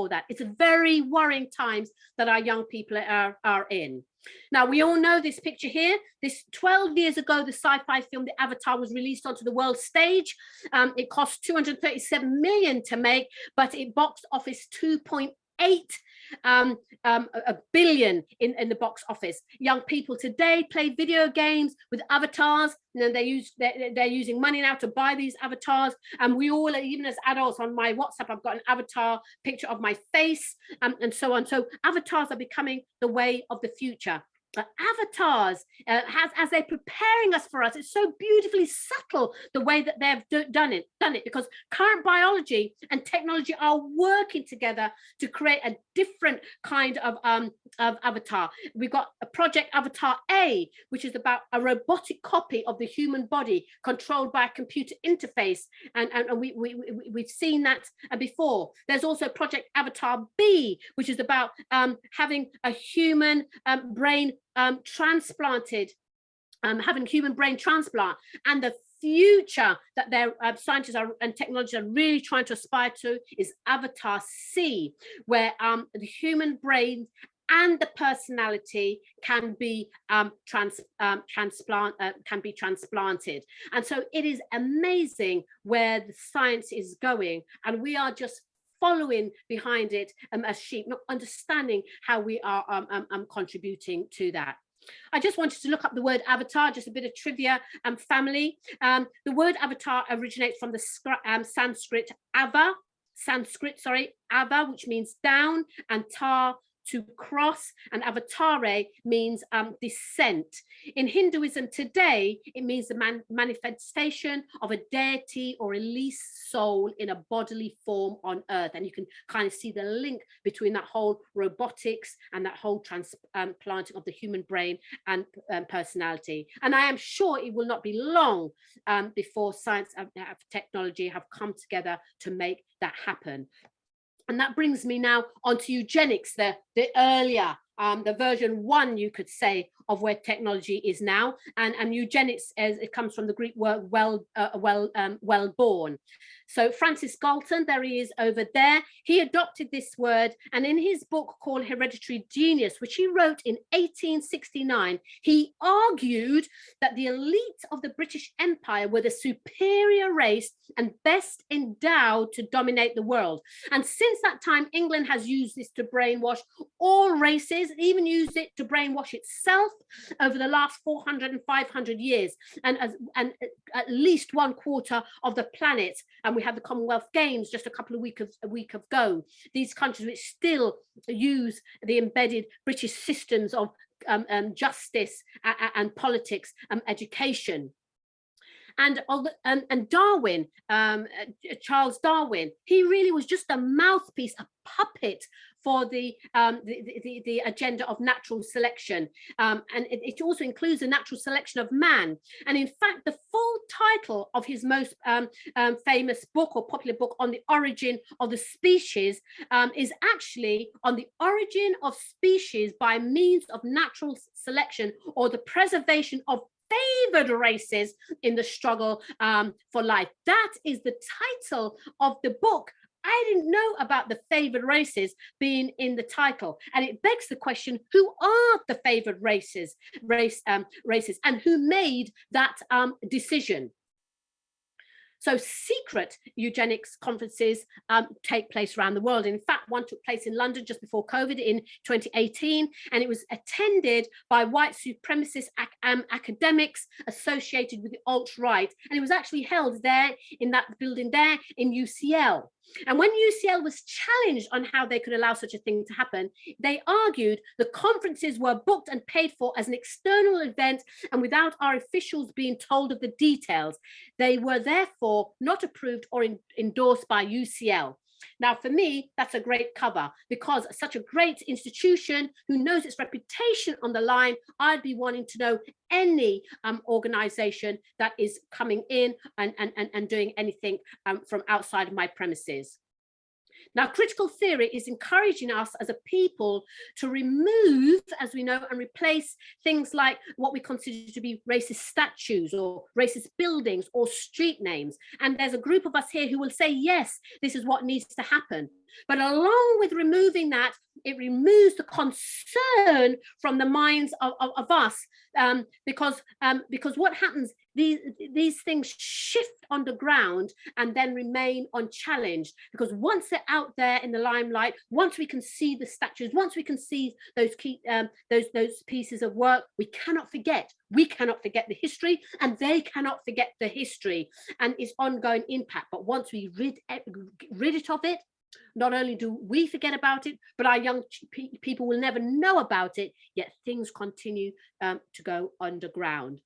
that. It's a very worrying times that our young people are in. Now, we all know this picture here. This 12 years ago, the sci-fi film The Avatar was released onto the world stage. It cost 237 million to make, but it box office 2.8 a billion in the box office. Young people today play video games with avatars, and they're using money now to buy these avatars. And we all, even as adults, on my WhatsApp, I've got an avatar picture of my face, and so on. So avatars are becoming the way of the future. Avatars, as they're preparing us for us, it's so beautifully subtle the way that they've done it, because current biology and technology are working together to create a different kind of avatar. We've got a project Avatar A, which is about a robotic copy of the human body controlled by a computer interface, and we've seen that before. There's also project Avatar B, which is about having a human brain transplanted, having human brain transplant. And the future that their scientists and technologists are really trying to aspire to is Avatar C, where the human brain and the personality can be transplanted. And so it is amazing where the science is going, and we are just following behind it as sheep, not understanding how we are contributing to that. I just wanted to look up the word avatar, just a bit of trivia family. The word avatar originates from the Sanskrit, which means down, and tar, to cross, and avatare means descent. In Hinduism today, it means the manifestation of a deity or released soul in a bodily form on earth. And you can kind of see the link between that whole robotics and that whole transplanting of the human brain and personality. And I am sure it will not be long before science and technology have come together to make that happen. And that brings me now onto eugenics, the earlier, the version 1, you could say, of where technology is now. And eugenics, as it comes from the Greek word well born. So Francis Galton, there he is over there, he adopted this word, and in his book called Hereditary Genius, which he wrote in 1869, he argued that the elite of the British Empire were the superior race and best endowed to dominate the world. And since that time, England has used this to brainwash all races, even used it to brainwash itself over the last 400 and 500 years, and at least 1/4 of the planet. And we had the Commonwealth Games just a week ago. These countries which still use the embedded British systems of justice and politics, education. And Darwin, Charles Darwin, he really was just a mouthpiece, a puppet for the agenda of natural selection, and it also includes the natural selection of man. And in fact, the full title of his most famous book or popular book, On the Origin of the Species, is actually On the Origin of Species by Means of Natural Selection, or the Preservation of Favored Races in the Struggle for Life. That is the title of the book. I didn't know about the favored races being in the title, and it begs the question: who are the favored races, and who made that decision? So secret eugenics conferences take place around the world. In fact, one took place in London just before COVID in 2018, and it was attended by white supremacist academics associated with the alt-right. And it was actually held there in that building there in UCL. And when UCL was challenged on how they could allow such a thing to happen, they argued the conferences were booked and paid for as an external event and without our officials being told of the details. They were therefore not approved or endorsed by UCL. Now, for me, that's a great cover, because such a great institution who knows its reputation on the line, I'd be wanting to know any organization that is coming in and doing anything from outside of my premises. Now, critical theory is encouraging us as a people to remove, as we know, and replace things like what we consider to be racist statues or racist buildings or street names. And there's a group of us here who will say, yes, this is what needs to happen. But along with removing that, it removes the concern from the minds of us, because what happens, these things shift underground and then remain unchallenged, because once they're out there in the limelight, once we can see the statues, once we can see those pieces of work, we cannot forget the history, and they cannot forget the history and its ongoing impact. But once we rid it of it, not only do we forget about it, but our young people will never know about it, yet things continue to go underground.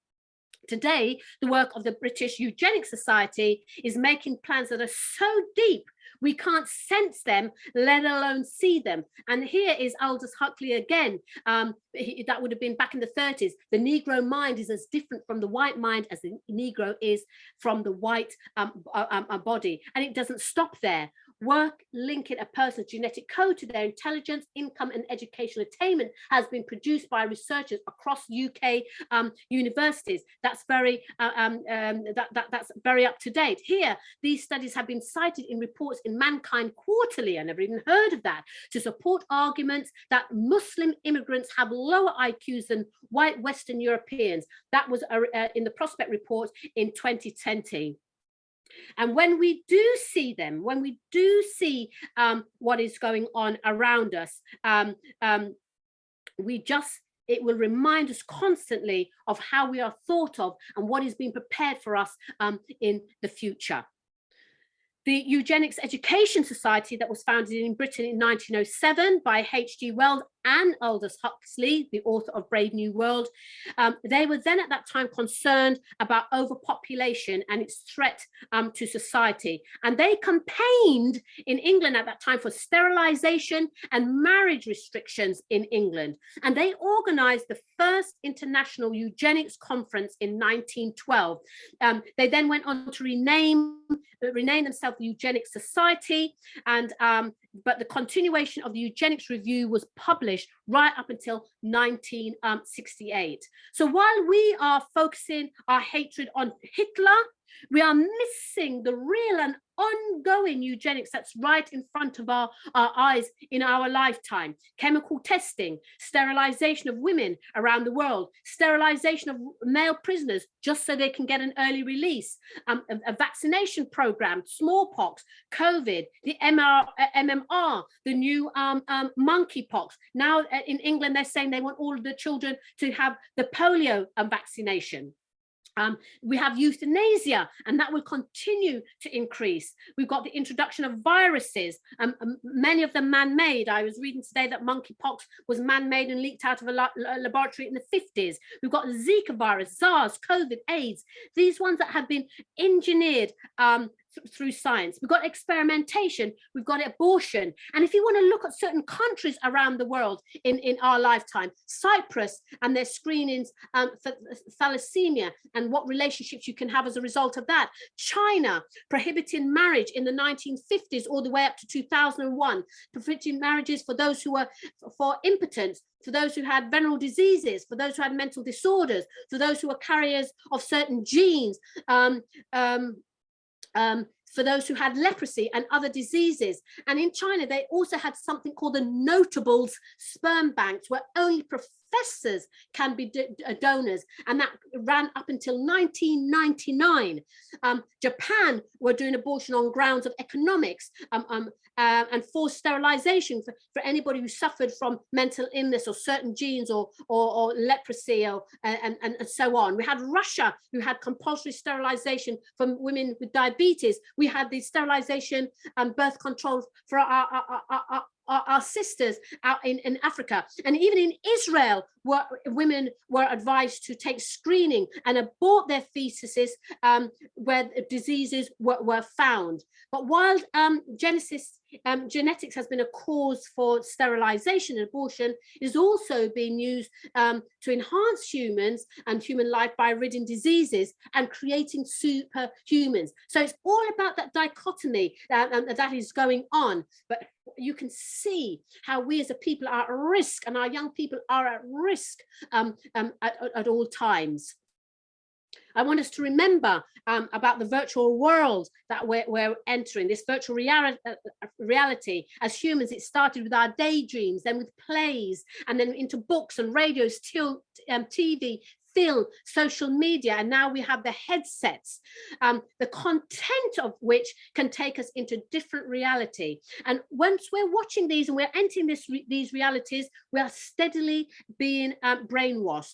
Today, the work of the British Eugenics Society is making plans that are so deep we can't sense them, let alone see them. And here is Aldous Huxley again. That would have been back in the 30s. The Negro mind is as different from the white mind as the Negro is from the white body. And it doesn't stop there. Work linking a person's genetic code to their intelligence, income, and educational attainment has been produced by researchers across UK universities. That's very that's very up to date. Here, these studies have been cited in reports in Mankind Quarterly, I never even heard of that, to support arguments that Muslim immigrants have lower IQs than white Western Europeans. That was in the Prospect report in 2020. And when we do see them, when we do see what is going on around us, it will remind us constantly of how we are thought of and what is being prepared for us in the future. The Eugenics Education Society, that was founded in Britain in 1907 by H.G. Wells and Aldous Huxley, the author of Brave New World, they were then at that time concerned about overpopulation and its threat to society. And they campaigned in England at that time for sterilisation and marriage restrictions in England. And they organised the first International Eugenics Conference in 1912. They then went on to rename themselves the Eugenics Society, and but the continuation of the Eugenics Review was published right up until 1968. So while we are focusing our hatred on Hitler, we are missing the real and ongoing eugenics that's right in front of our eyes in our lifetime. Chemical testing, sterilization of women around the world, sterilization of male prisoners just so they can get an early release, a vaccination program, smallpox, COVID, the MMR, the new monkeypox. Now in England, they're saying they want all of the children to have the polio vaccination. We have euthanasia, and that will continue to increase. We've got the introduction of viruses, many of them man-made. I was reading today that monkeypox was man-made and leaked out of a laboratory in the 50s. We've got the Zika virus, SARS, COVID, AIDS, these ones that have been engineered through science. We've got experimentation, we've got abortion. And if you want to look at certain countries around the world in our lifetime, Cyprus and their screenings for thalassemia and what relationships you can have as a result of that. China prohibiting marriage in the 1950s all the way up to 2001, prohibiting marriages for those who were for impotence, for those who had venereal diseases, for those who had mental disorders, for those who were carriers of certain genes, for those who had leprosy and other diseases. And in China, they also had something called the notables sperm banks, where only professors can be donors, and that ran up until 1999. Japan were doing abortion on grounds of economics, and forced sterilization for anybody who suffered from mental illness or certain genes or leprosy and so on. We had Russia, who had compulsory sterilization for women with diabetes. We had the sterilization and birth control for our sisters out in Africa. And even in Israel, women were advised to take screening and abort their fetuses where diseases were found. But while genetics has been a cause for sterilization and abortion, it is also being used to enhance humans and human life by ridding diseases and creating superhumans. So it's all about that dichotomy that is going on. But you can see how we as a people are at risk, and our young people are at risk at all times. I want us to remember about the virtual world that we're entering, this virtual reality. As humans, it started with our daydreams, then with plays, and then into books and radios, TV, film, social media, and now we have the headsets, the content of which can take us into different reality. And once we're watching these and we're entering these realities, we are steadily being brainwashed.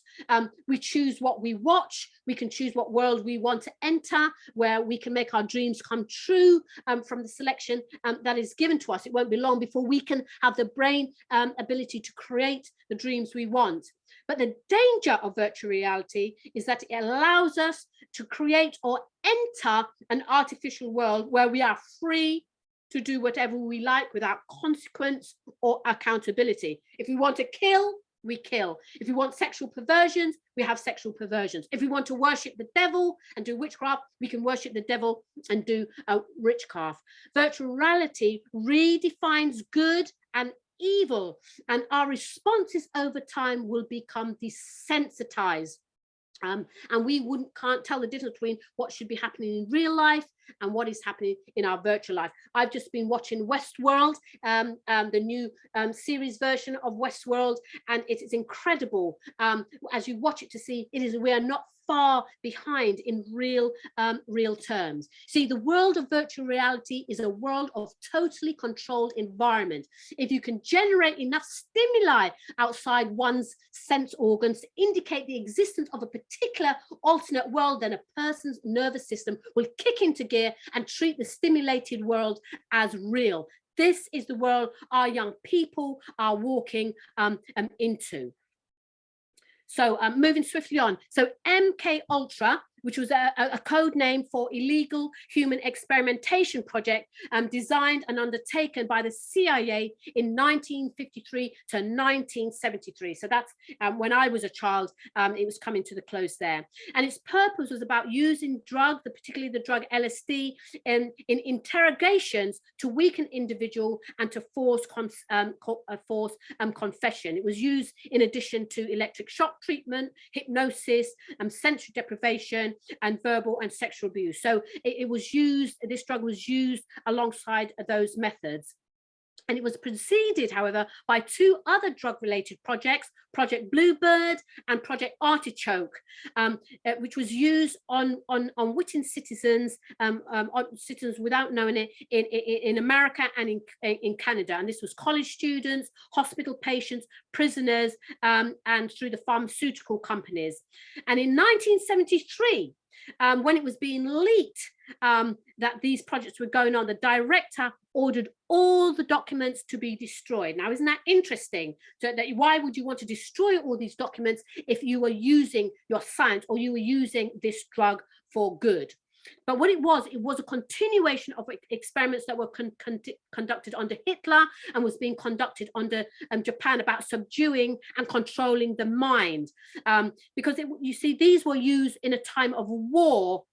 We choose what we watch, we can choose what world we want to enter, where we can make our dreams come true from the selection that is given to us. It won't be long before we can have the brain ability to create the dreams we want. But the danger of virtual reality is that it allows us to create or enter an artificial world where we are free to do whatever we like without consequence or accountability. If we want to kill, we kill. If we want sexual perversions, we have sexual perversions. If we want to worship the devil and do witchcraft, we can worship the devil and do witchcraft. Virtual reality redefines good and evil, and our responses over time will become desensitized, and we can't tell the difference between what should be happening in real life and what is happening in our virtual life. I've just been watching Westworld, the new series version of Westworld, and it is incredible as you watch it to see we are not far behind in real terms. See, the world of virtual reality is a world of totally controlled environment. If you can generate enough stimuli outside one's sense organs to indicate the existence of a particular alternate world, then a person's nervous system will kick into gear and treat the stimulated world as real. This is the world our young people are walking into. So moving swiftly on. So MK Ultra, which was a code name for illegal human experimentation project designed and undertaken by the CIA in 1953 to 1973. So that's when I was a child, it was coming to the close there. And its purpose was about using drugs, particularly the drug LSD, in interrogations to weaken individual and to force confession. It was used in addition to electric shock treatment, hypnosis, sensory deprivation, and verbal and sexual abuse. So this drug was used alongside those methods. And it was preceded, however, by 2 other drug-related projects, Project Bluebird and Project Artichoke, which was used on witting citizens, on citizens without knowing it, in America and in Canada. And this was college students, hospital patients, prisoners, and through the pharmaceutical companies. And in 1973, when it was being leaked that these projects were going on, the director ordered all the documents to be destroyed. Now, isn't that interesting? So that why would you want to destroy all these documents if you were using your science or you were using this drug for good? But what it was a continuation of experiments that were conducted under Hitler and was being conducted under Japan about subduing and controlling the mind. Because you see, these were used in a time of war.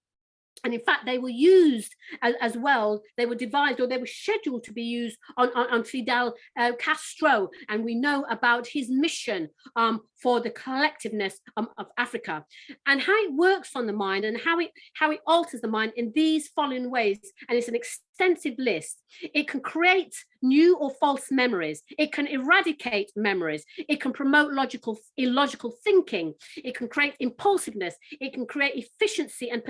And in fact, they were used as well. They were devised, or they were scheduled to be used on Fidel Castro. And we know about his mission for the collectiveness of Africa, and how it works on the mind, and how it alters the mind in these following ways. And it's an extensive list. It can create new or false memories. It can eradicate memories. It can promote illogical thinking. It can create impulsiveness. It can create efficiency and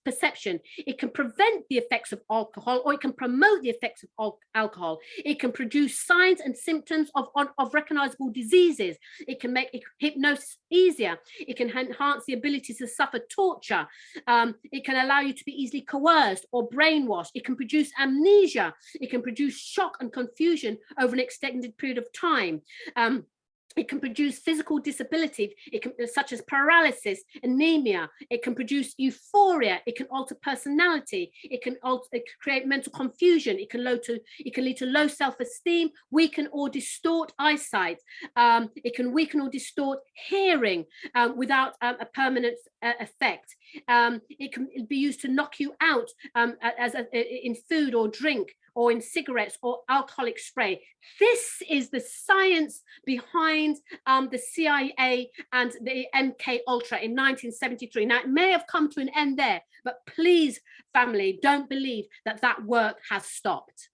perception. It can prevent the effects of alcohol, or it can promote the effects of alcohol. It can produce signs and symptoms of recognizable diseases. It can make hypnosis easier. It can enhance the ability to suffer torture. It can allow you to be easily coerced or brainwashed. It can produce amnesia. It can produce shock and confusion over an extended period of time. It can produce physical disability, such as paralysis, anemia. It can produce euphoria. It can alter personality. It can create mental confusion. It can lead to low self-esteem, weaken or distort eyesight. It can weaken or distort hearing without a permanent effect. It can be used to knock you out in food or drink, or in cigarettes or alcoholic spray. This is the science behind the CIA and the MK Ultra in 1973. Now, it may have come to an end there, but please, family, don't believe that work has stopped.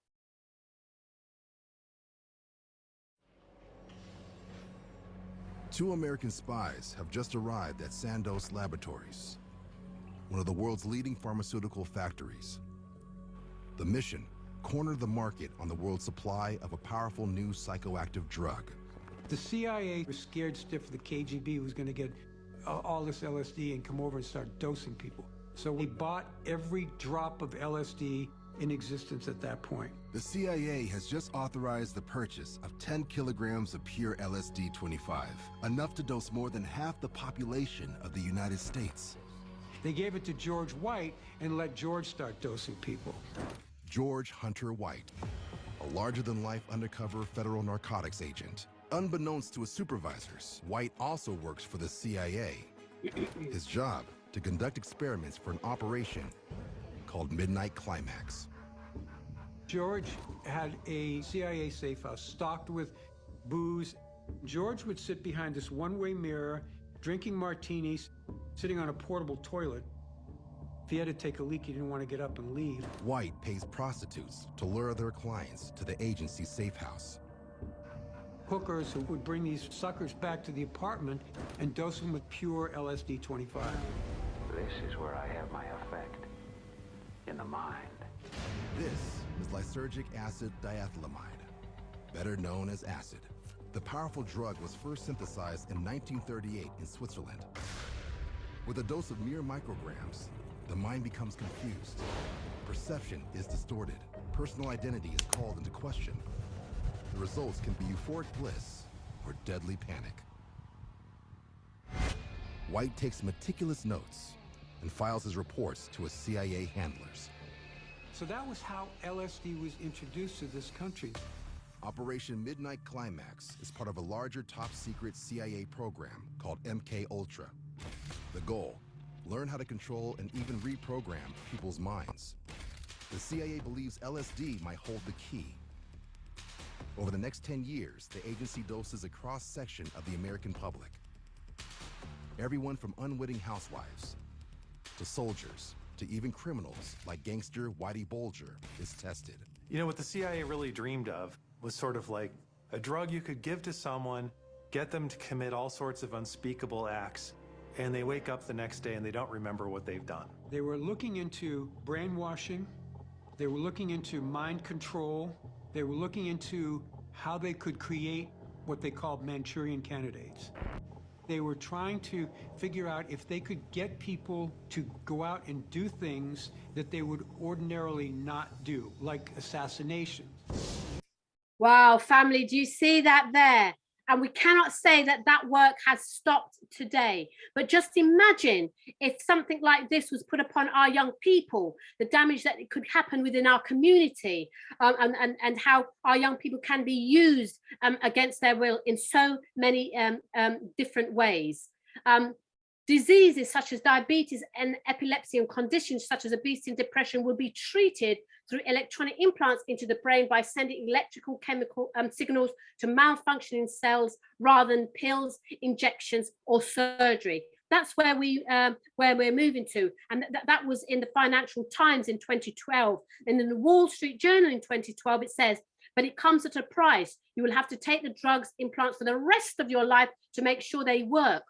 Two American spies have just arrived at Sandoz Laboratories, one of the world's leading pharmaceutical factories. The mission: corner the market on the world's supply of a powerful new psychoactive drug. The CIA was scared stiff the KGB was going to get all this LSD and come over and start dosing people. So we bought every drop of LSD in existence at that point. The CIA has just authorized the purchase of 10 kilograms of pure LSD-25, enough to dose more than half the population of the United States. They gave it to George White and let George start dosing people. George Hunter White, a larger-than-life undercover federal narcotics agent. Unbeknownst to his supervisors, White also works for the CIA. His job: to conduct experiments for an operation called Midnight Climax. George had a CIA safe house stocked with booze. George would sit behind this one-way mirror, drinking martinis, sitting on a portable toilet. If he had to take a leak, he didn't want to get up and leave. White pays prostitutes to lure their clients to the agency's safe house. Hookers who would bring these suckers back to the apartment and dose them with pure LSD-25. This is where I have my effect, in the mind. This is lysergic acid diethylamide, better known as acid. The powerful drug was first synthesized in 1938 in Switzerland. With a dose of mere micrograms, the mind becomes confused. Perception is distorted. Personal identity is called into question. The results can be euphoric bliss or deadly panic. White takes meticulous notes and files his reports to his CIA handlers. So that was how LSD was introduced to this country. Operation Midnight Climax is part of a larger top-secret CIA program called MK Ultra. The goal: learn how to control and even reprogram people's minds. The CIA believes LSD might hold the key. Over the next 10 years, the agency doses a cross-section of the American public. Everyone from unwitting housewives, to soldiers, to even criminals like gangster Whitey Bulger is tested. You know, what the CIA really dreamed of was sort of like a drug you could give to someone, get them to commit all sorts of unspeakable acts, and they wake up the next day and they don't remember what they've done. They were looking into brainwashing. They were looking into mind control. They were looking into how they could create what they called Manchurian candidates. They were trying to figure out if they could get people to go out and do things that they would ordinarily not do, like assassination. Wow, family, do you see that there? And we cannot say that that work has stopped today. But just imagine if something like this was put upon our young people, the damage that it could happen within our community, and how our young people can be used against their will in so many different ways. Diseases such as diabetes and epilepsy and conditions such as obesity and depression will be treated through electronic implants into the brain by sending electrical chemical signals to malfunctioning cells rather than pills, injections, or surgery. That's where we're moving to, and that was in the Financial Times in 2012, and in the Wall Street Journal in 2012. It says, but it comes at a price. You will have to take the drugs, implants for the rest of your life to make sure they work.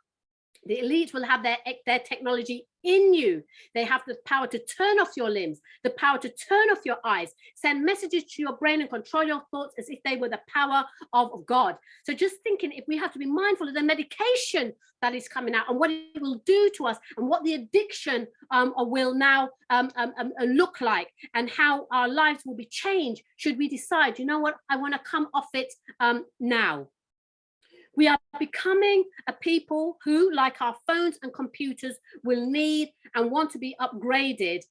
The elite will have their technology in you. They have the power to turn off your limbs, the power to turn off your eyes, send messages to your brain and control your thoughts as if they were the power of God. So just thinking, if we have to be mindful of the medication that is coming out and what it will do to us and what the addiction will now look like, and how our lives will be changed should we decide, you know what, I want to come off it now. We are becoming a people who, like our phones and computers, will need and want to be upgraded.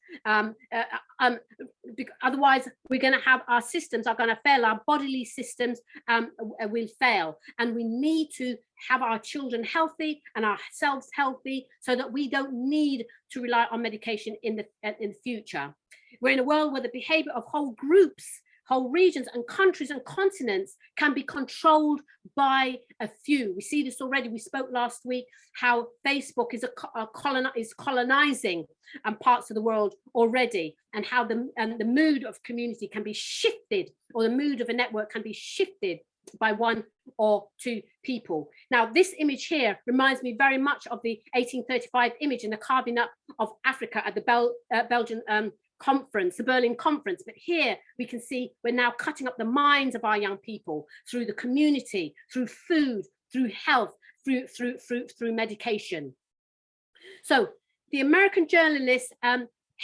Otherwise, we're going to have our systems are going to fail. Our bodily systems will fail. And we need to have our children healthy and ourselves healthy so that we don't need to rely on medication in the future. We're in a world where the behavior of whole groups, whole regions and countries and continents can be controlled by a few. We see this already. We spoke last week how Facebook is colonizing parts of the world already, and how the mood of community can be shifted, or the mood of a network can be shifted by one or two people. Now, this image here reminds me very much of the 1835 image in the carving up of Africa at the Belgian conference, the Berlin conference. But here we can see we're now cutting up the minds of our young people through the community, through food, through health, through medication. So the American journalist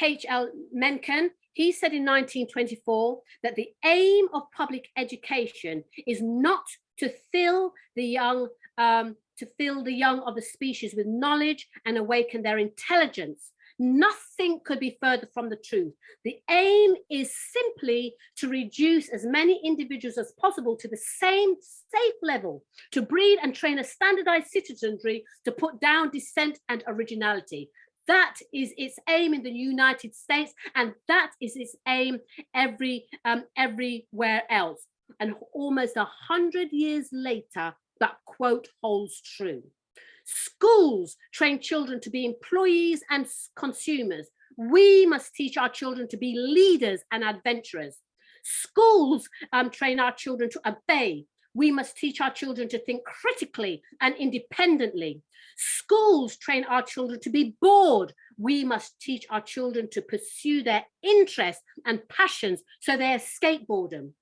H.L. Mencken, he said in 1924 that the aim of public education is not to fill the young of the species with knowledge and awaken their intelligence. Nothing could be further from the truth. The aim is simply to reduce as many individuals as possible to the same safe level, to breed and train a standardized citizenry, to put down dissent and originality. That is its aim in the United States, and that is its aim everywhere else. And almost 100 years later, that quote holds true. Schools train children to be employees and consumers. We must teach our children to be leaders and adventurers. Schools train our children to obey. We must teach our children to think critically and independently. Schools train our children to be bored. We must teach our children to pursue their interests and passions so they escape boredom.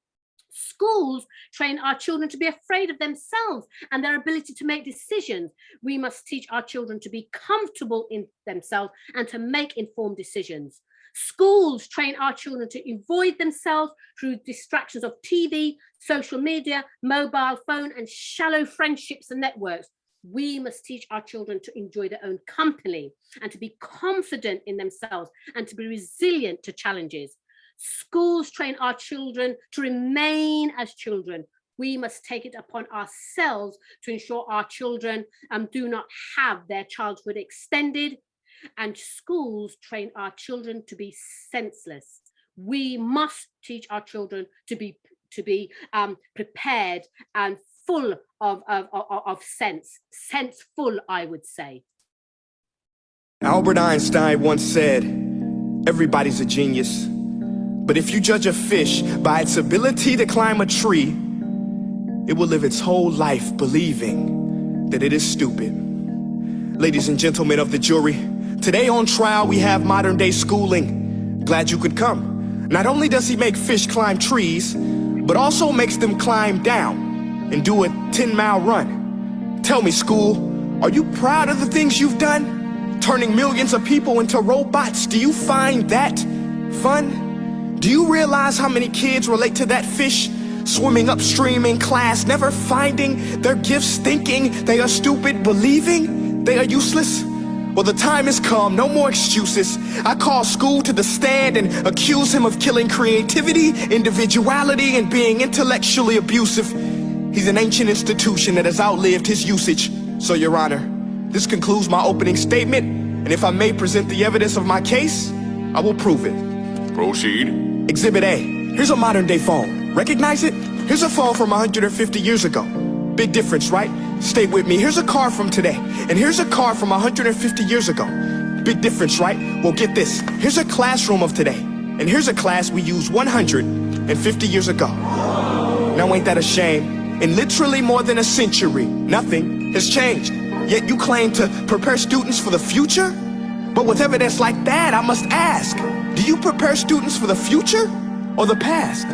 Schools train our children to be afraid of themselves and their ability to make decisions. We must teach our children to be comfortable in themselves and to make informed decisions. Schools train our children to avoid themselves through distractions of TV, social media, mobile phone, and shallow friendships and networks. We must teach our children to enjoy their own company and to be confident in themselves and to be resilient to challenges. Schools train our children to remain as children. We must take it upon ourselves to ensure our children do not have their childhood extended. And schools train our children to be senseless. We must teach our children to be prepared and full of senseful, I would say. Albert Einstein once said, Everybody's a genius. But if you judge a fish by its ability to climb a tree, it will live its whole life believing that it is stupid. Ladies and gentlemen of the jury, today on trial we have modern day schooling. Glad you could come. Not only does he make fish climb trees, but also makes them climb down and do a 10-mile run. Tell me, school, are you proud of the things you've done? Turning millions of people into robots, do you find that fun? Do you realize how many kids relate to that fish? Swimming upstream in class, never finding their gifts, thinking they are stupid, believing they are useless? Well, the time has come, no more excuses. I call school to the stand and accuse him of killing creativity, individuality, and being intellectually abusive. He's an ancient institution that has outlived his usage. So, Your Honor, this concludes my opening statement, and if I may present the evidence of my case, I will prove it. Proceed. Exhibit A. Here's a modern-day phone. Recognize it? Here's a phone from 150 years ago. Big difference, right? Stay with me. Here's a car from today, and here's a car from 150 years ago. Big difference, right? Well, get this. Here's a classroom of today, and here's a class we used 150 years ago. Now, ain't that a shame? In literally more than a century, nothing has changed. Yet you claim to prepare students for the future? But with evidence like that, I must ask, do you prepare students for the future or the past?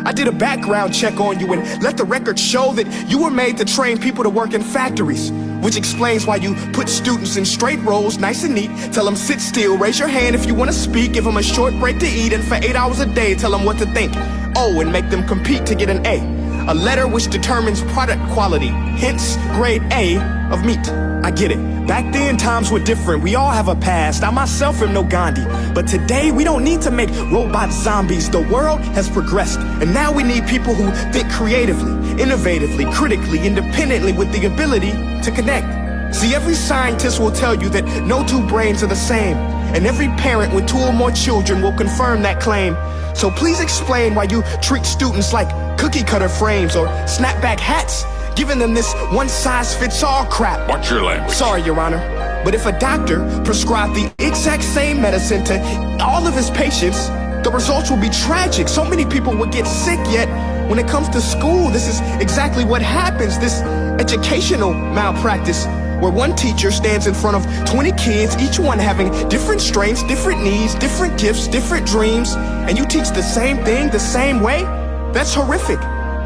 I did a background check on you and let the record show that you were made to train people to work in factories, which explains why you put students in straight rows, nice and neat, tell them sit still, raise your hand if you want to speak, give them a short break to eat, and for 8 hours a day, tell them what to think. Oh, and make them compete to get an A letter which determines product quality, hence grade A of meat. I get it. Back then, times were different. We all have a past. I myself am no Gandhi. But today, we don't need to make robots zombies. The world has progressed. And now we need people who think creatively, innovatively, critically, independently, with the ability to connect. See, every scientist will tell you that no two brains are the same. And every parent with 2 or more children will confirm that claim. So please explain why you treat students like cookie cutter frames or snapback hats, giving them this one-size-fits-all crap. Watch your language. Sorry, Your Honor, but if a doctor prescribed the exact same medicine to all of his patients, the results will be tragic. So many people would get sick, yet when it comes to school, this is exactly what happens, this educational malpractice, where one teacher stands in front of 20 kids, each one having different strengths, different needs, different gifts, different dreams, and you teach the same thing the same way? That's horrific.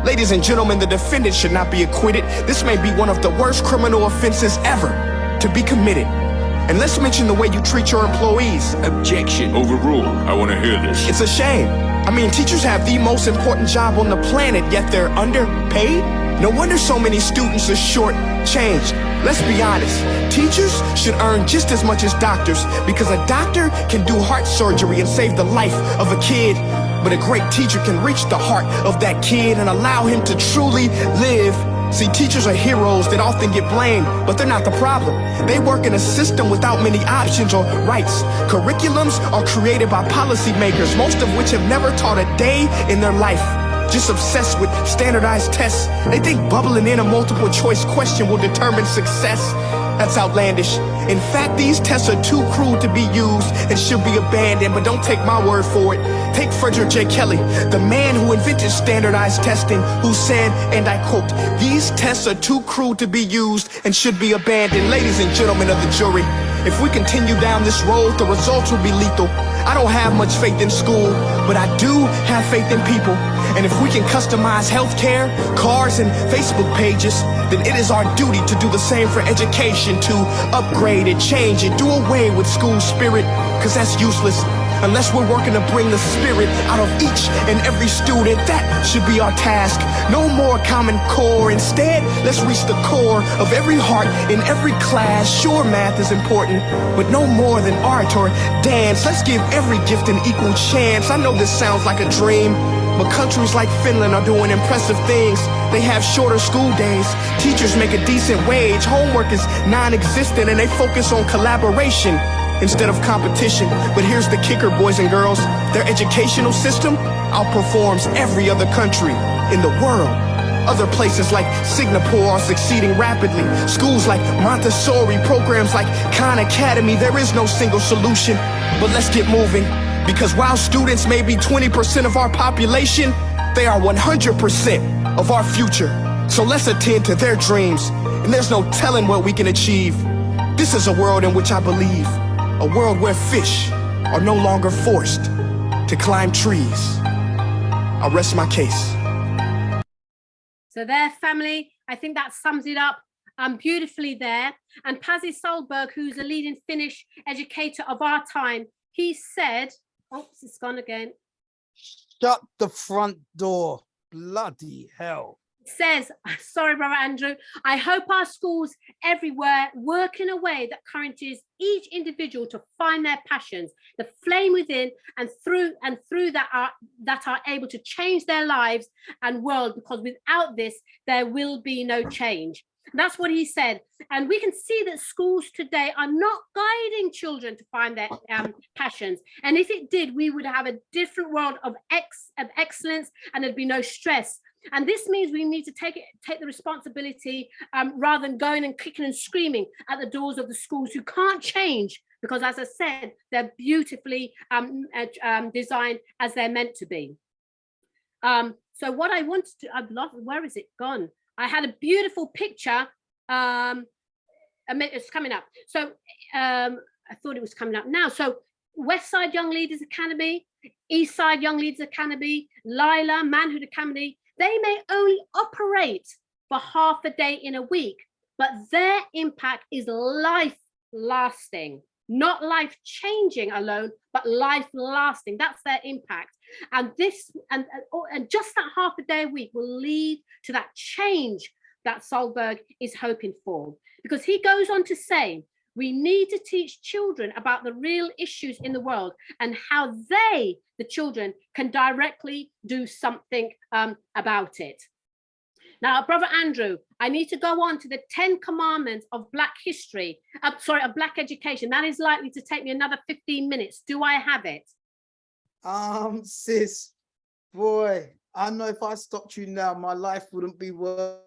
Ladies and gentlemen, the defendant should not be acquitted. This may be one of the worst criminal offenses ever to be committed. And let's mention the way you treat your employees. Objection. Overruled. I want to hear this. It's a shame. I mean, teachers have the most important job on the planet, yet they're underpaid? No wonder so many students are short-changed. Let's be honest, teachers should earn just as much as doctors, because a doctor can do heart surgery and save the life of a kid, but a great teacher can reach the heart of that kid and allow him to truly live. See, teachers are heroes that often get blamed, but they're not the problem. They work in a system without many options or rights. Curriculums are created by policymakers, most of which have never taught a day in their life. Just obsessed with standardized tests. They think bubbling in a multiple choice question will determine success. That's outlandish. In fact, these tests are too cruel to be used and should be abandoned, but don't take my word for it. Take Frederick J. Kelly, the man who invented standardized testing, who said, and I quote, "These tests are too cruel to be used and should be abandoned." Ladies and gentlemen of the jury, if we continue down this road, the results will be lethal. I don't have much faith in school, but I do have faith in people. And if we can customize healthcare, cars, and Facebook pages, then it is our duty to do the same for education, to upgrade it, change it, do away with school spirit, because that's useless. Unless we're working to bring the spirit out of each and every student, that should be our task. No more Common Core. Instead, let's reach the core of every heart in every class. Sure, math is important, but no more than art or dance. Let's give every gift an equal chance. I know this sounds like a dream, but countries like Finland are doing impressive things. They have shorter school days, teachers make a decent wage, homework is non-existent, and they focus on collaboration instead of competition. But here's the kicker, boys and girls. Their educational system outperforms every other country in the world. Other places like Singapore are succeeding rapidly. Schools like Montessori, programs like Khan Academy, there is no single solution. But let's get moving. Because while students may be 20% of our population, they are 100% of our future. So let's attend to their dreams, and there's no telling what we can achieve. This is a world in which I believe, a world where fish are no longer forced to climb trees. I'll rest my case. So there, family, I think that sums it up beautifully there. And Pasi Solberg, who's a leading Finnish educator of our time, he said, oops, it's gone again. Shut the front door. Bloody hell. Says, sorry, Brother Andrew, I hope our schools everywhere work in a way that encourages each individual to find their passions, the flame within, and through that are able to change their lives and world, because without this, there will be no change. That's what he said. And we can see that schools today are not guiding children to find their passions. And if it did, we would have a different world of excellence, and there'd be no stress. And this means we need to take the responsibility rather than going and kicking and screaming at the doors of the schools who can't change, because, as I said, they're beautifully designed as they're meant to be. So what I wanted to, I've lost, where is it gone? I had a beautiful picture. It's coming up. So I thought it was coming up now. So West Side Young Leaders Academy, East Side Young Leaders Academy, Lila, Manhood Academy, they may only operate for half a day in a week, but their impact is life-lasting, not life-changing alone, but life-lasting. That's their impact. And this, and just that half a day a week will lead to that change that Solberg is hoping for. Because he goes on to say, we need to teach children about the real issues in the world and how they, the children, can directly do something about it. Now, Brother Andrew, I need to go on to the 10 commandments of Black history, of Black education. That is likely to take me another 15 minutes. Do I have it? Sis, boy, I know if I stopped you now, my life wouldn't be worth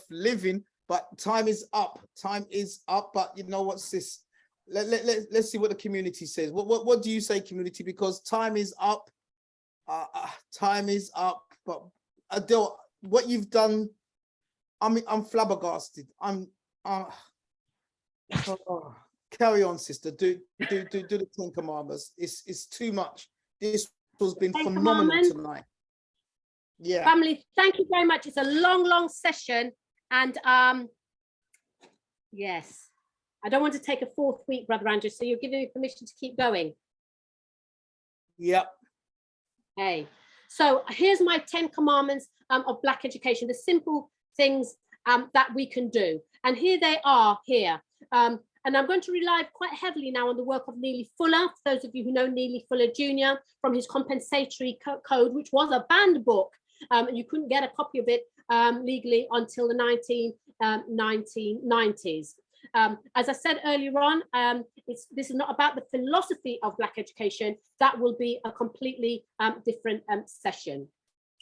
living. But time is up. Time is up. But you know what, sis? Let's see what the community says. What do you say, community? Because time is up. Time is up. But Adele, what you've done, I'm flabbergasted. Carry on, sister. Do the 10 commandments. It's too much. This has been phenomenal tonight. Yeah. Family, thank you very much. It's a long session. And yes, I don't want to take a 4th week, Brother Andrew, so you're giving me permission to keep going. Yep. Hey, so here's my 10 commandments of Black education, the simple things that we can do. And here they are here. And I'm going to rely quite heavily now on the work of Neely Fuller, for those of you who know Neely Fuller Jr., from his compensatory code, which was a banned book. And you couldn't get a copy of it legally until the 1990s. As I said earlier on, this is not about the philosophy of Black education. That will be a completely different session.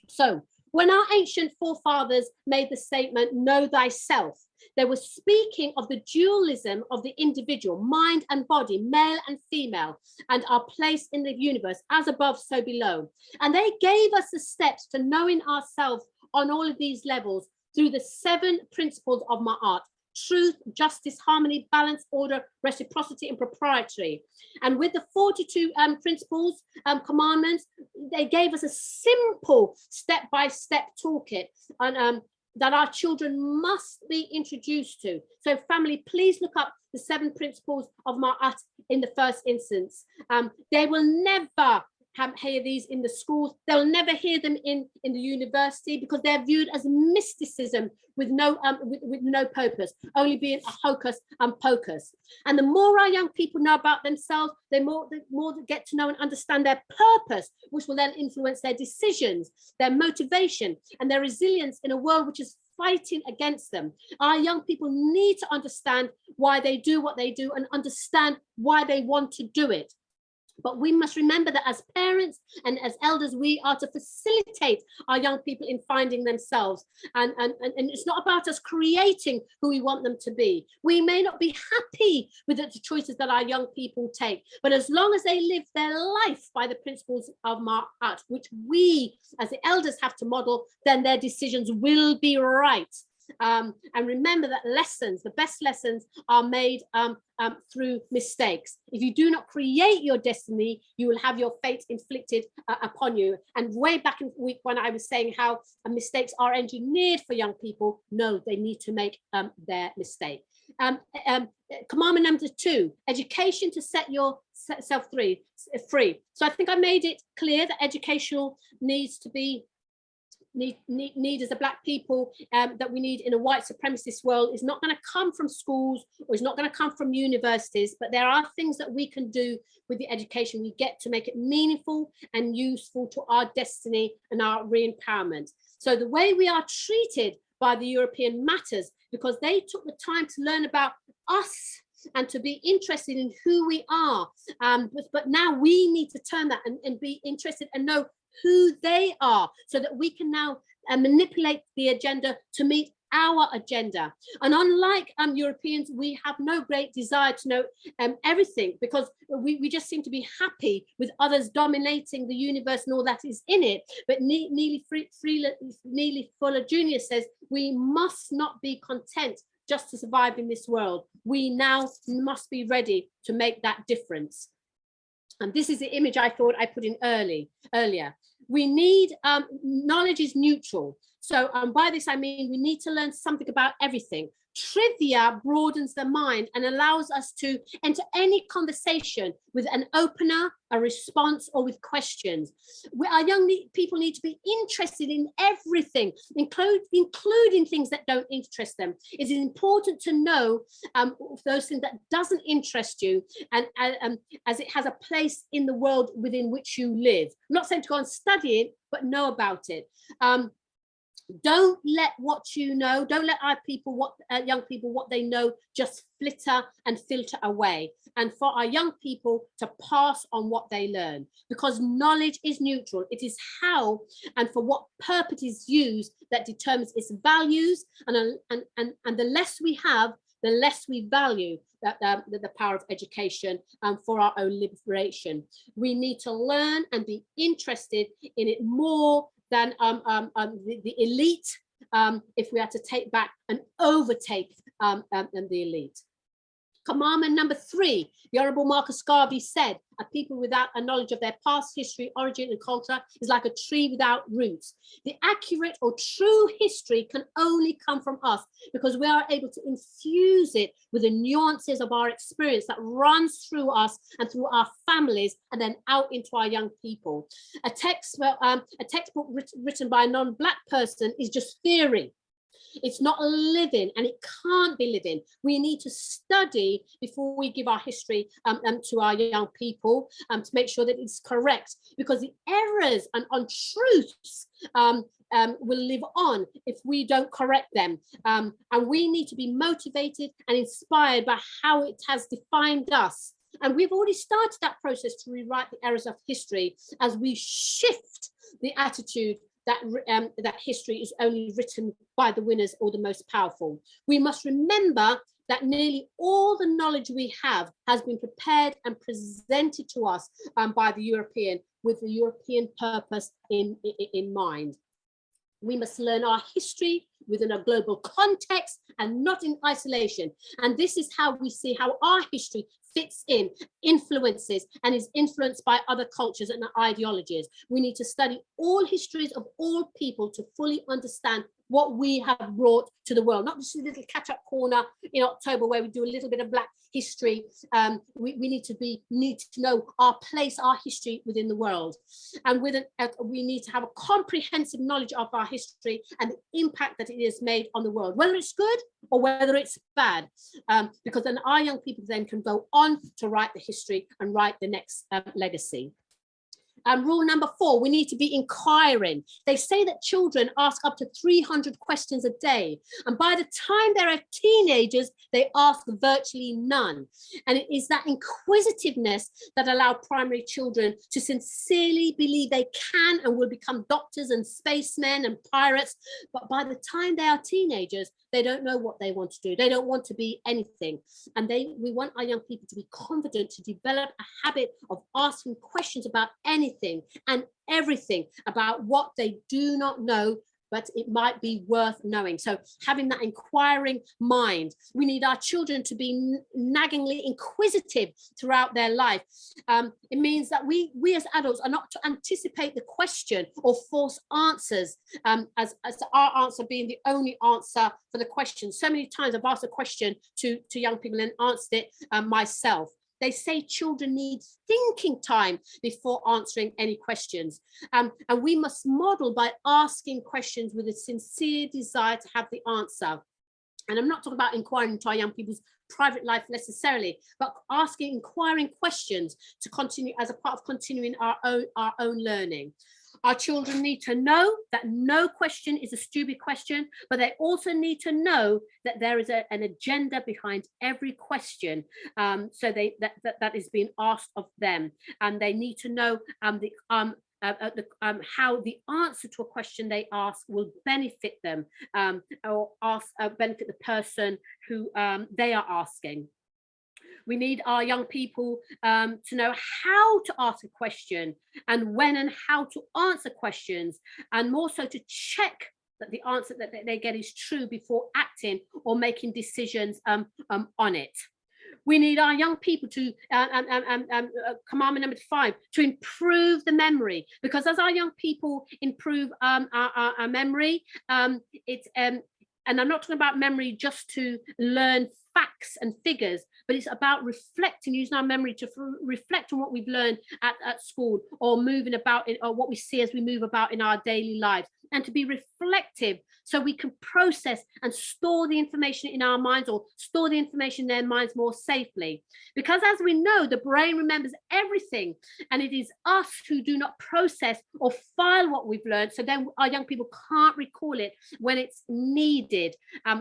So when our ancient forefathers made the statement, know thyself, they were speaking of the dualism of the individual, mind and body, male and female, and our place in the universe, as above, so below. And they gave us the steps to knowing ourselves on all of these levels through the 7 principles of Maat: truth, justice, harmony, balance, order, reciprocity, and propriety. And with the 42 principles, commandments, they gave us a simple step-by-step toolkit on, that our children must be introduced to. So family, please look up the 7 principles of Maat in the first instance. They will never hear these in the schools. They'll never hear them in the university, because they're viewed as mysticism with no purpose, only being a hocus and pocus. And the more our young people know about themselves, the more they get to know and understand their purpose, which will then influence their decisions, their motivation, and their resilience in a world which is fighting against them. Our young people need to understand why they do what they do and understand why they want to do it. But we must remember that as parents and as elders, we are to facilitate our young people in finding themselves. And it's not about us creating who we want them to be. We may not be happy with the choices that our young people take, but as long as they live their life by the principles of Maat, which we as the elders have to model, then their decisions will be right. And remember that lessons, the best lessons, are made through mistakes. If you do not create your destiny, you will have your fate inflicted upon you. And way back in week 1, I was saying how mistakes are engineered for young people. No, they need to make their mistake. Commandment number 2, education to set yourself free. So I think I made it clear that educational needs to be need as a black people that we need in a white supremacist world is not going to come from schools, or it's not going to come from universities, but there are things that we can do with the education we get to make it meaningful and useful to our destiny and our re-empowerment. So the way we are treated by the European matters, because they took the time to learn about us and to be interested in who we are, but now we need to turn that and be interested and know who they are, so that we can now manipulate the agenda to meet our agenda. And unlike Europeans, we have no great desire to know everything, because we just seem to be happy with others dominating the universe and all that is in it. But Neely Fuller Jr. says we must not be content just to survive in this world. We now must be ready to make that difference. And this is the image I thought I put in earlier. We need, knowledge is neutral. So by this, I mean, we need to learn something about everything. Trivia broadens the mind and allows us to enter any conversation with an opener, a response, or with questions. Our young people need to be interested in everything, including things that don't interest them. It is important to know those things that doesn't interest you, and as it has a place in the world within which you live. I'm not saying to go and study it, but know about it. Don't let what you know, don't let our people, young people, what they know just flitter and filter away. And for our young people to pass on what they learn, because knowledge is neutral. It is how and for what purpose it is used that determines its values. And the less we have, the less we value the power of education for our own liberation. We need to learn and be interested in it more than the elite, if we are to take back and overtake the elite. Commandment number 3, the Honourable Marcus Garvey said, a people without a knowledge of their past history, origin and culture is like a tree without roots. The accurate or true history can only come from us, because we are able to infuse it with the nuances of our experience that runs through us and through our families and then out into our young people. A textbook written by a non-black person is just theory. It's not living, and it can't be living. We need to study before we give our history to our young people to make sure that it's correct, because the errors and untruths will live on if we don't correct them. And we need to be motivated and inspired by how it has defined us. And we've already started that process to rewrite the errors of history as we shift the attitude that history is only written by the winners or the most powerful. We must remember that nearly all the knowledge we have has been prepared and presented to us by the European, with the European purpose in mind. We must learn our history within a global context and not in isolation. And this is how we see how our history fits in, influences, and is influenced by other cultures and ideologies. We need to study all histories of all people to fully understand what we have brought to the world, not just a little catch-up corner in October where we do a little bit of Black history. We need to know our place, our history within the world. And we need to have a comprehensive knowledge of our history and the impact that it has made on the world, whether it's good or whether it's bad, because then our young people then can go on to write the history and write the next legacy. Rule number 4, we need to be inquiring. They say that children ask up to 300 questions a day. And by the time they're teenagers, they ask virtually none. And it is that inquisitiveness that allows primary children to sincerely believe they can and will become doctors and spacemen and pirates. But by the time they are teenagers, they don't know what they want to do. They don't want to be anything. And we want our young people to be confident, to develop a habit of asking questions about anything and everything, about what they do not know, but it might be worth knowing. So having that inquiring mind. We need our children to be naggingly inquisitive throughout their life. It means that we as adults are not to anticipate the question or force answers, as our answer being the only answer for the question. So many times I've asked a question to young people and answered it myself. They say children need thinking time before answering any questions. And we must model by asking questions with a sincere desire to have the answer. And I'm not talking about inquiring into our young people's private life necessarily, but asking inquiring questions to continue as a part of continuing our own learning. Our children need to know that no question is a stupid question, but they also need to know that there is an agenda behind every question, so that is being asked of them, and they need to know how the answer to a question they ask will benefit them, or benefit the person who they are asking. We need our young people to know how to ask a question and when and how to answer questions, and more so to check that the answer that they get is true before acting or making decisions on it. We need our young people to, commandment number 5, to improve the memory, because as our young people improve our memory, and I'm not talking about memory just to learn facts and figures, but it's about reflecting, using our memory to reflect on what we've learned at school, or moving about or what we see as we move about in our daily lives, and to be reflective so we can process and store the information in our minds, or store the information in their minds more safely. Because as we know, the brain remembers everything, and it is us who do not process or file what we've learned, so then our young people can't recall it when it's needed.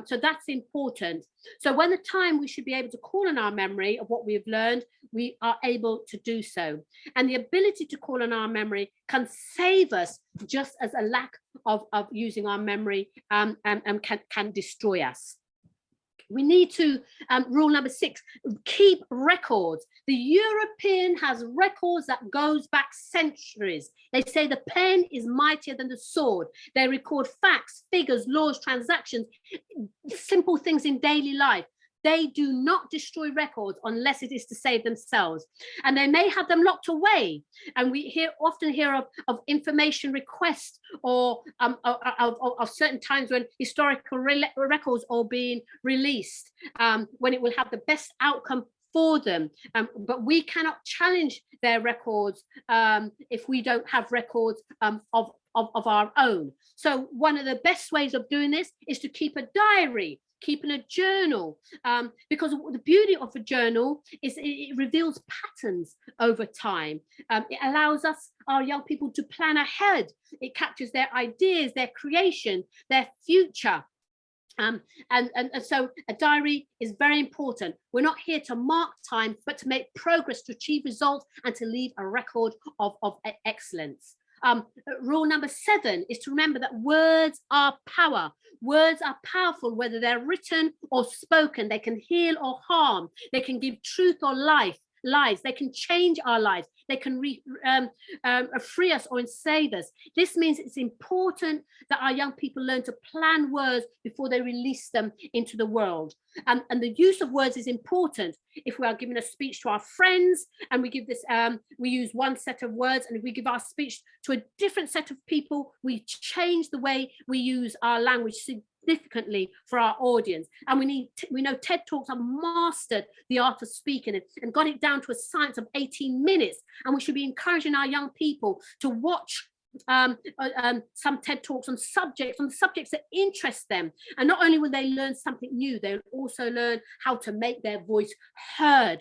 So that's important. So when the time we should be able to call on our memory of what we've learned, we are able to do so. And the ability to call on our memory can save us, just as a lack of using our memory can destroy us. We need to, rule number 6, keep records. The European has records that goes back centuries. They say the pen is mightier than the sword. They record facts, figures, laws, transactions, simple things in daily life. They do not destroy records unless it is to save themselves. And they may have them locked away. And we often hear of information requests, or of certain times when historical records are being released, when it will have the best outcome for them. But we cannot challenge their records if we don't have records of our own. So one of the best ways of doing this is to keep a diary, keeping a journal, because the beauty of a journal is it reveals patterns over time. It allows our young people to plan ahead. It captures their ideas, their creation, their future. And so a diary is very important. We're not here to mark time, but to make progress, to achieve results, and to leave a record of excellence. Rule number 7 is to remember that words are power. Words are powerful, whether they're written or spoken. They can heal or harm. They can give truth or lies. They can change our lives. They can free us or enslave us. This means it's important that our young people learn to plan words before they release them into the world. And the use of words is important. If we are giving a speech to our friends and we give this, we use one set of words, and if we give our speech to a different set of people, we change the way we use our language significantly for our audience. And we know TED Talks have mastered the art of speaking and got it down to a science of 18 minutes. And we should be encouraging our young people to watch some TED Talks on subjects that interest them. And not only will they learn something new, they'll also learn how to make their voice heard.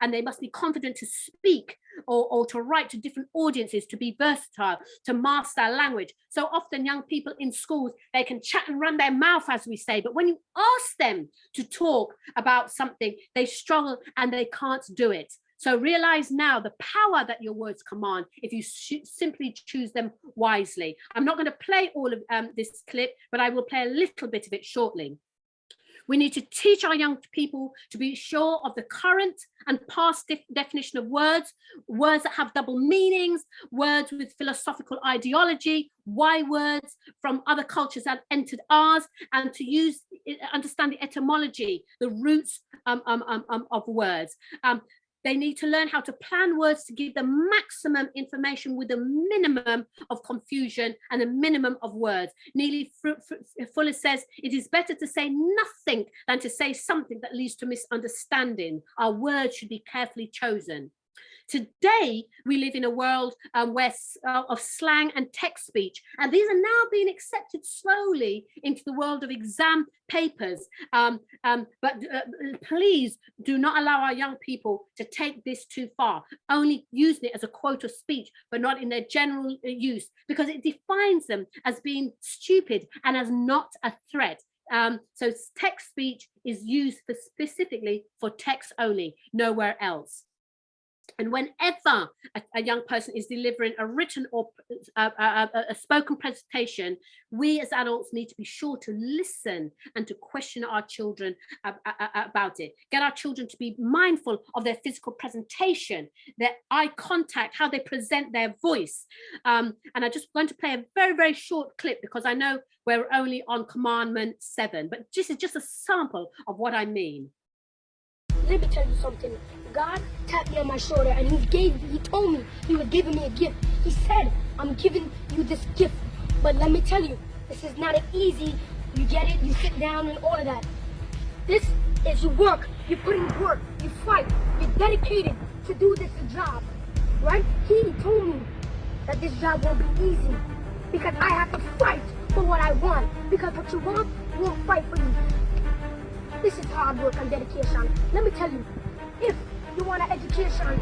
And they must be confident to speak or to write to different audiences, to be versatile, to master language. So often young people in schools, they can chat and run their mouth, as we say, but when you ask them to talk about something, they struggle and they can't do it. So realize now the power that your words command if you simply choose them wisely. I'm not going to play all of this clip, but I will play a little bit of it shortly. We need to teach our young people to be sure of the current and past definition of words, words that have double meanings, words with philosophical ideology, why words from other cultures have entered ours, and to understand the etymology, the roots of words. They need to learn how to plan words to give the maximum information with a minimum of confusion and a minimum of words. Neely Fuller says, it is better to say nothing than to say something that leads to misunderstanding. Our words should be carefully chosen. Today, we live in a world of slang and text speech, and these are now being accepted slowly into the world of exam papers. But please do not allow our young people to take this too far, only using it as a quote of speech, but not in their general use, because it defines them as being stupid and as not a threat. So text speech is used specifically for text only, nowhere else. And whenever a young person is delivering a written or a spoken presentation, we as adults need to be sure to listen and to question our children about it. Get our children to be mindful of their physical presentation, their eye contact, how they present their voice. And I'm just going to play a very, very short clip because I know we're only on Commandment 7, but this is just a sample of what I mean. Let me tell you something. God tapped me on my shoulder and he told me he was giving me a gift. He said, I'm giving you this gift. But let me tell you, this is not an easy, you get it, you sit down and all of that. This is you work, you put in work, you fight, you're dedicated to do this job, right? He told me that this job won't be easy because I have to fight for what I want. Because what you want won't fight for you. This is hard work and dedication. Let me tell you, if you want an education.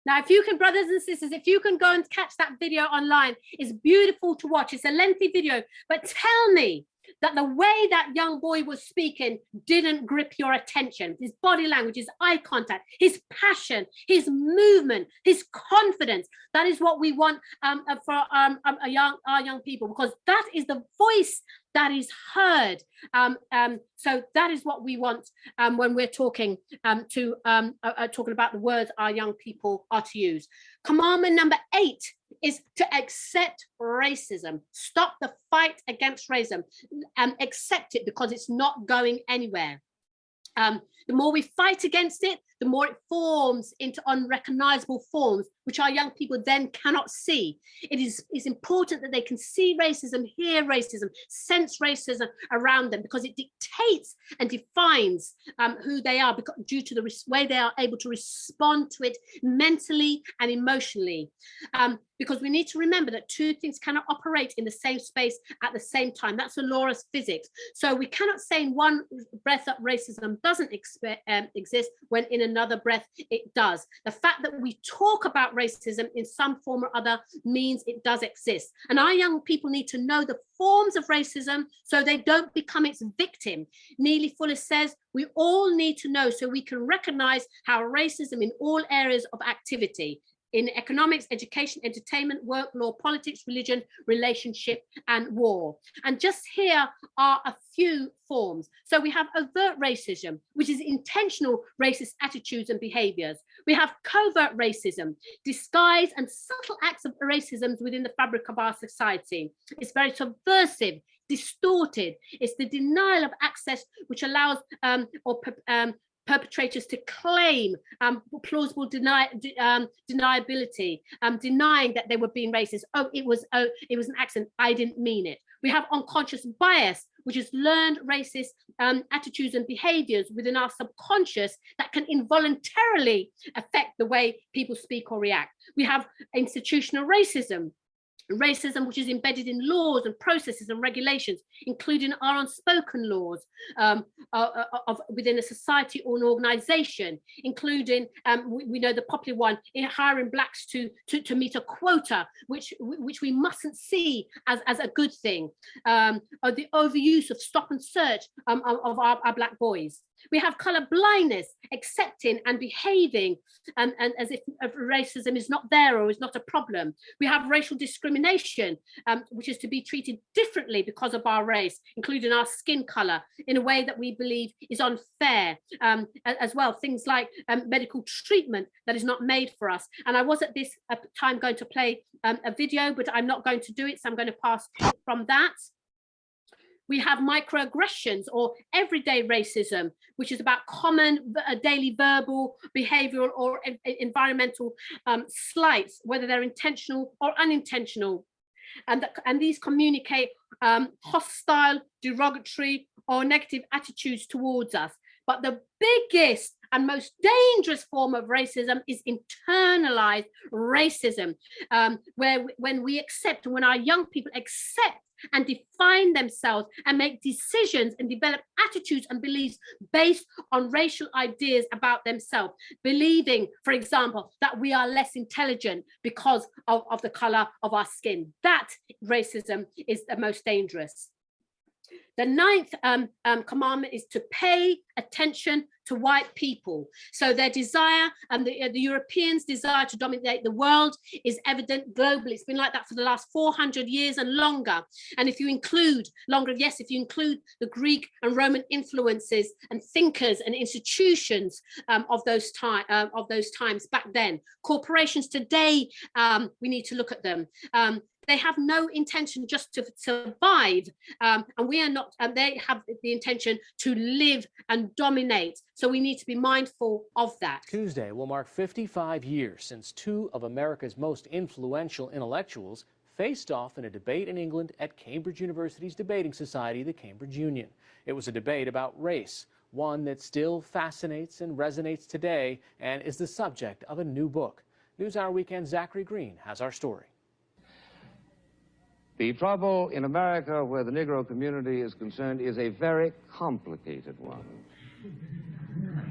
Now, if you can, brothers and sisters, if you can go and catch that video online, it's beautiful to watch. It's a lengthy video, but tell me that the way that young boy was speaking didn't grip your attention. His body language, his eye contact, his passion, his movement, his confidence. That is what we want for our young people, because that is the voice that is heard. So that is what we want when we're talking talking about the words our young people are to use. Commandment number 8 is to accept racism. Stop the fight against racism and accept it, because it's not going anywhere. The more we fight against it, the more it forms into unrecognizable forms, which our young people then cannot see. It is important that they can see racism, hear racism, sense racism around them, because it dictates and defines who they are, due to the way they are able to respond to it mentally and emotionally. Because we need to remember that two things cannot operate in the same space at the same time. That's the law of physics. So we cannot say in one breath that racism doesn't exist when in another breath it does. The fact that we talk about racism in some form or other means it does exist. And our young people need to know the forms of racism so they don't become its victim. Neely Fuller says we all need to know so we can recognize how racism in all areas of activity, in economics, education, entertainment, work, law, politics, religion, relationship, and war. And just here are a few forms. So we have overt racism, which is intentional racist attitudes and behaviors. We have covert racism, disguised and subtle acts of racism within the fabric of our society. It's very subversive, distorted. It's the denial of access, which allows perpetrators to claim plausible deniability, denying that they were being racist. It was an accident, I didn't mean it. We have unconscious bias, which is learned racist attitudes and behaviors within our subconscious that can involuntarily affect the way people speak or react. We have institutional racism, racism which is embedded in laws and processes and regulations, including our unspoken laws within a society or an organization, including we know the popular one in hiring blacks to meet a quota, which we mustn't see as a good thing, or the overuse of stop and search of our black boys. We have colour blindness, accepting and behaving and as if racism is not there or is not a problem. We have racial discrimination, which is to be treated differently because of our race, including our skin colour, in a way that we believe is unfair. As well, things like medical treatment that is not made for us. And I was at this time going to play a video, but I'm not going to do it, so I'm going to pass from that. We have microaggressions or everyday racism, which is about common daily verbal, behavioral or environmental slights, whether they're intentional or unintentional. And these communicate hostile, derogatory or negative attitudes towards us. But the biggest and most dangerous form of racism is internalized racism, when we accept, when our young people accept and define themselves and make decisions and develop attitudes and beliefs based on racial ideas about themselves, believing, for example, that we are less intelligent because of the color of our skin. That racism is the most dangerous. The ninth commandment is to pay attention to white people. So their desire and the Europeans' desire to dominate the world is evident globally. It's been like that for the last 400 years and longer. And if you include longer, yes, if you include the Greek and Roman influences and thinkers and institutions of those times back then, corporations today, we need to look at them. They have no intention just to survive, and we are not, and they have the intention to live and dominate. So we need to be mindful of that. Tuesday will mark 55 years since two of America's most influential intellectuals faced off in a debate in England at Cambridge University's debating society, the Cambridge Union. It was a debate about race, one that still fascinates and resonates today and is the subject of a new book. NewsHour Weekend Zachary Green has our story. The trouble in America where the Negro community is concerned is a very complicated one.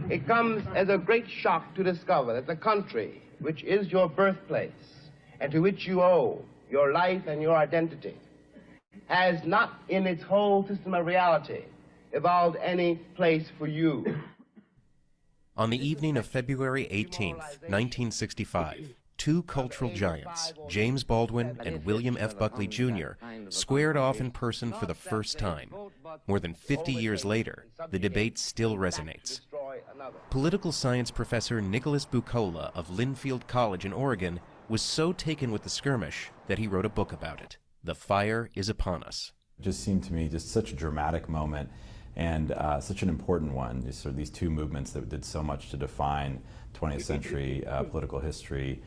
It comes as a great shock to discover that the country, which is your birthplace and to which you owe your life and your identity, has not in its whole system of reality evolved any place for you. On the evening of February 18th, 1965, two cultural giants, James Baldwin and William F. Buckley Jr., squared off in person for the first time. More than 50 years later, the debate still resonates. Political science professor Nicholas Bucola of Linfield College in Oregon was so taken with the skirmish that he wrote a book about it. The Fire is Upon Us. It just seemed to me just such a dramatic moment and such an important one. Just sort of these two movements that did so much to define 20th century political history.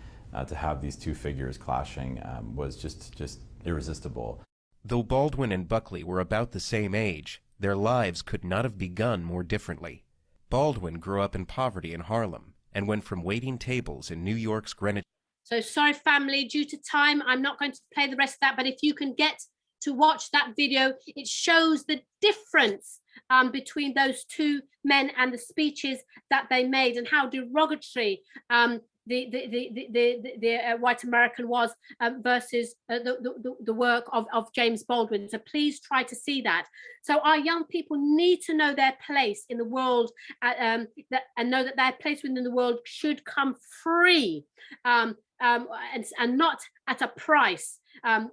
To have these two figures clashing was just irresistible. Though Baldwin and Buckley were about the same age, their lives could not have begun more differently. Baldwin grew up in poverty in Harlem and went from waiting tables in New York's Greenwich. So sorry, family, due to time, I'm not going to play the rest of that, but if you can get to watch that video, it shows the difference between those two men and the speeches that they made and how derogatory the white American was versus the work of James Baldwin. So please try to see that. So our young people need to know their place in the world and know that their place within the world should come free and not at a price. Our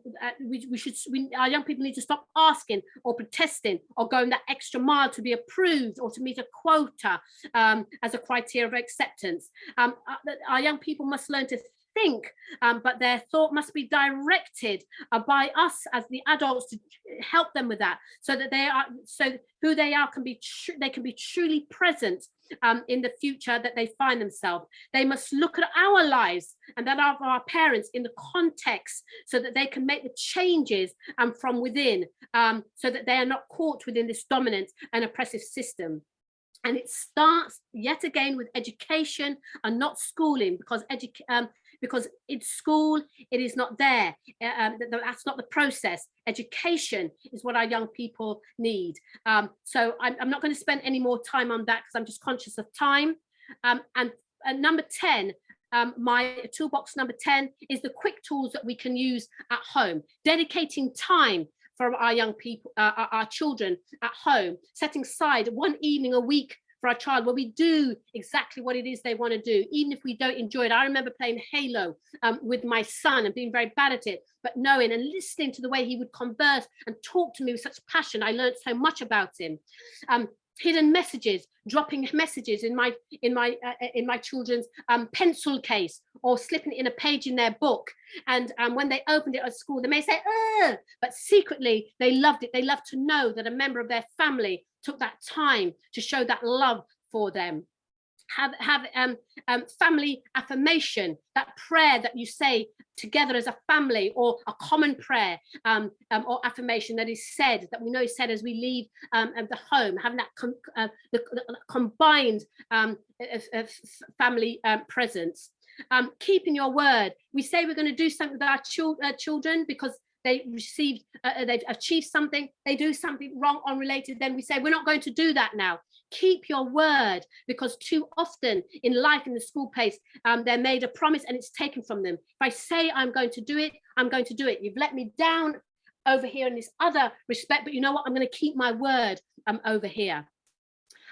young people need to stop asking or protesting or going that extra mile to be approved or to meet a quota as a criteria of acceptance. Our young people must learn to think, but their thought must be directed by us as the adults to help them with that, so that who they are can be truly present in the future that they find themselves. They must look at our lives and that of our parents in the context, so that they can make the changes from within, so that they are not caught within this dominant and oppressive system. And it starts yet again with education and not schooling, because because in school, it is not there. That's not the process. Education is what our young people need. So I'm not going to spend any more time on that because I'm just conscious of time. And number 10, my toolbox number 10 is the quick tools that we can use at home, dedicating time for our young people, our children at home, setting aside one evening a week for our child where we do exactly what it is they want to do, even if we don't enjoy it. I remember playing Halo with my son and being very bad at it, but knowing and listening to the way he would converse and talk to me with such passion. I learned so much about him. Hidden messages, dropping messages in my children's pencil case, or slipping it in a page in their book. And when they opened it at school, they may say, "Ugh," but secretly they loved it. They loved to know that a member of their family took that time to show that love for them. Have family affirmation, that prayer that you say together as a family, or a common prayer or affirmation that is said, that we know is said as we leave the home, having that the combined family presence. Keeping your word. We say we're going to do something with our children because they received, they've achieved something, they do something wrong, unrelated, then we say, we're not going to do that now. Keep your word, because too often in life, in the school place, they're made a promise and it's taken from them. If I say I'm going to do it, I'm going to do it. You've let me down over here in this other respect, but you know what? I'm going to keep my word over here.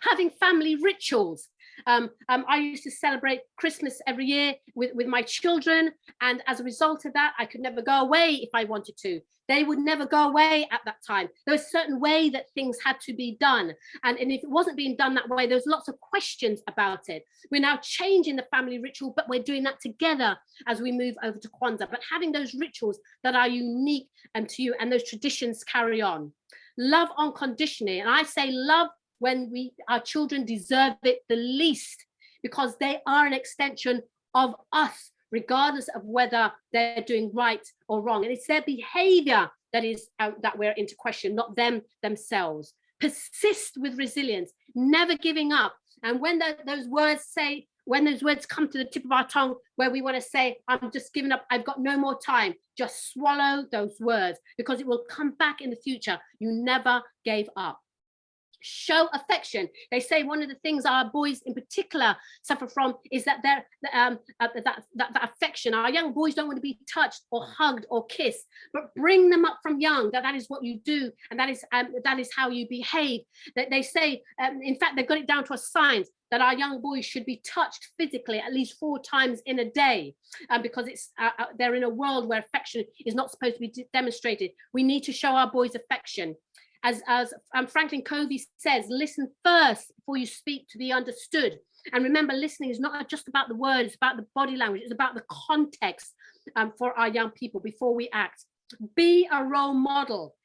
Having family rituals. I used to celebrate Christmas every year with my children, and as a result of that, I could never go away if I wanted to. They would never go away at that time. There was a certain way that things had to be done, and if it wasn't being done that way, there was lots of questions about it. We're now changing the family ritual, but we're doing that together as we move over to Kwanzaa, but having those rituals that are unique to you, and those traditions carry on. Love unconditionally, and I say love when our children deserve it the least, because they are an extension of us, regardless of whether they're doing right or wrong. And it's their behavior that is that we're into question, not them themselves. Persist with resilience, never giving up. And when those words come to the tip of our tongue, where we want to say, I'm just giving up, I've got no more time, just swallow those words, because it will come back in the future. You never gave up. Show affection. They say one of the things our boys in particular suffer from is that that affection. Our young boys don't want to be touched or hugged or kissed, but bring them up from young that is what you do, and that is how you behave. That they say, in fact, they've got it down to a science that our young boys should be touched physically at least 4 times in a day, because they're in a world where affection is not supposed to be demonstrated. We need to show our boys affection. As Franklin Covey says, listen first before you speak to be understood. And remember, listening is not just about the words, it's about the body language, it's about the context for our young people before we act. Be a role model.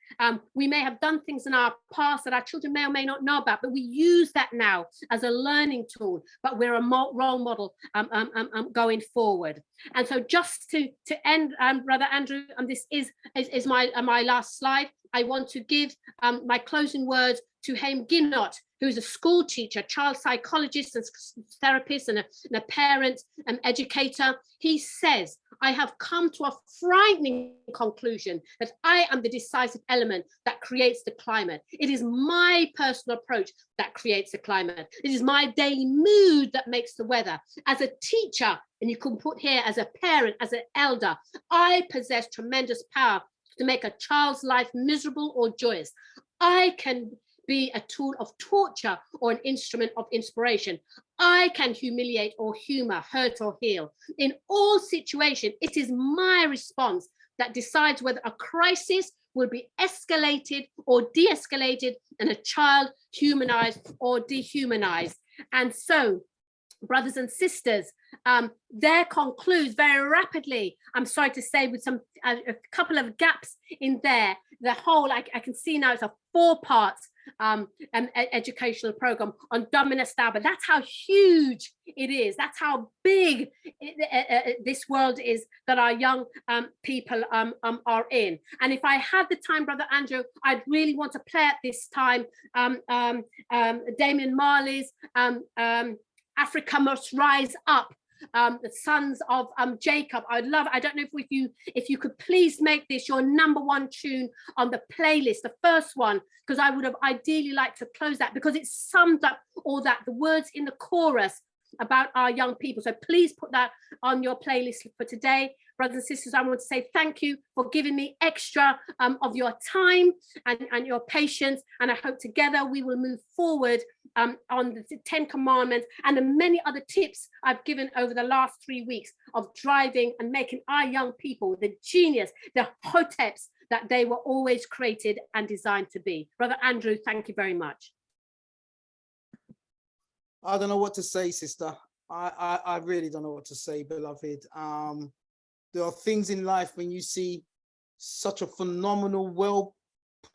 We may have done things in our past that our children may or may not know about, but we use that now as a learning tool, but we're a role model going forward. And so just to end, Brother Andrew, this is my last slide. I want to give my closing words to Haim Ginnott, who is a school teacher, child psychologist and therapist, and a parent and educator. He says, I have come to a frightening conclusion that I am the decisive element that creates the climate. It is my personal approach that creates the climate. It is my daily mood that makes the weather. As a teacher, and you can put here as a parent, as an elder, I possess tremendous power to make a child's life miserable or joyous. I can be a tool of torture or an instrument of inspiration. I can humiliate or humor, hurt or heal. In all situations, it is my response that decides whether a crisis will be escalated or de-escalated, and a child humanized or dehumanized. And so, brothers and sisters, there concludes very rapidly, I'm sorry to say, with a couple of gaps in there, the whole, I can see now it's a 4-part educational program on Dominus Dao, but that's how huge it is. That's how big this world is that our young people are in. And if I had the time, Brother Andrew, I'd really want to play at this time Damien Marley's Africa Must Rise Up, the sons of Jacob. I don't know if you could please make this your #1 tune on the playlist, the first one, because I would have ideally liked to close that, because it sums up all that, the words in the chorus about our young people. So please put that on your playlist for today. Brothers and sisters, I want to say thank you for giving me extra of your time and your patience. And I hope together we will move forward on the 10 Commandments and the many other tips I've given over the last 3 weeks of driving and making our young people the genius, the hoteps that they were always created and designed to be. Brother Andrew, thank you very much. I don't know what to say, sister. I really don't know what to say, beloved. There are things in life when you see such a phenomenal, well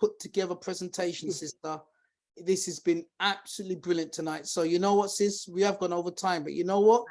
put together presentation, sister. This has been absolutely brilliant tonight. So you know what, sis, we have gone over time, but you know what?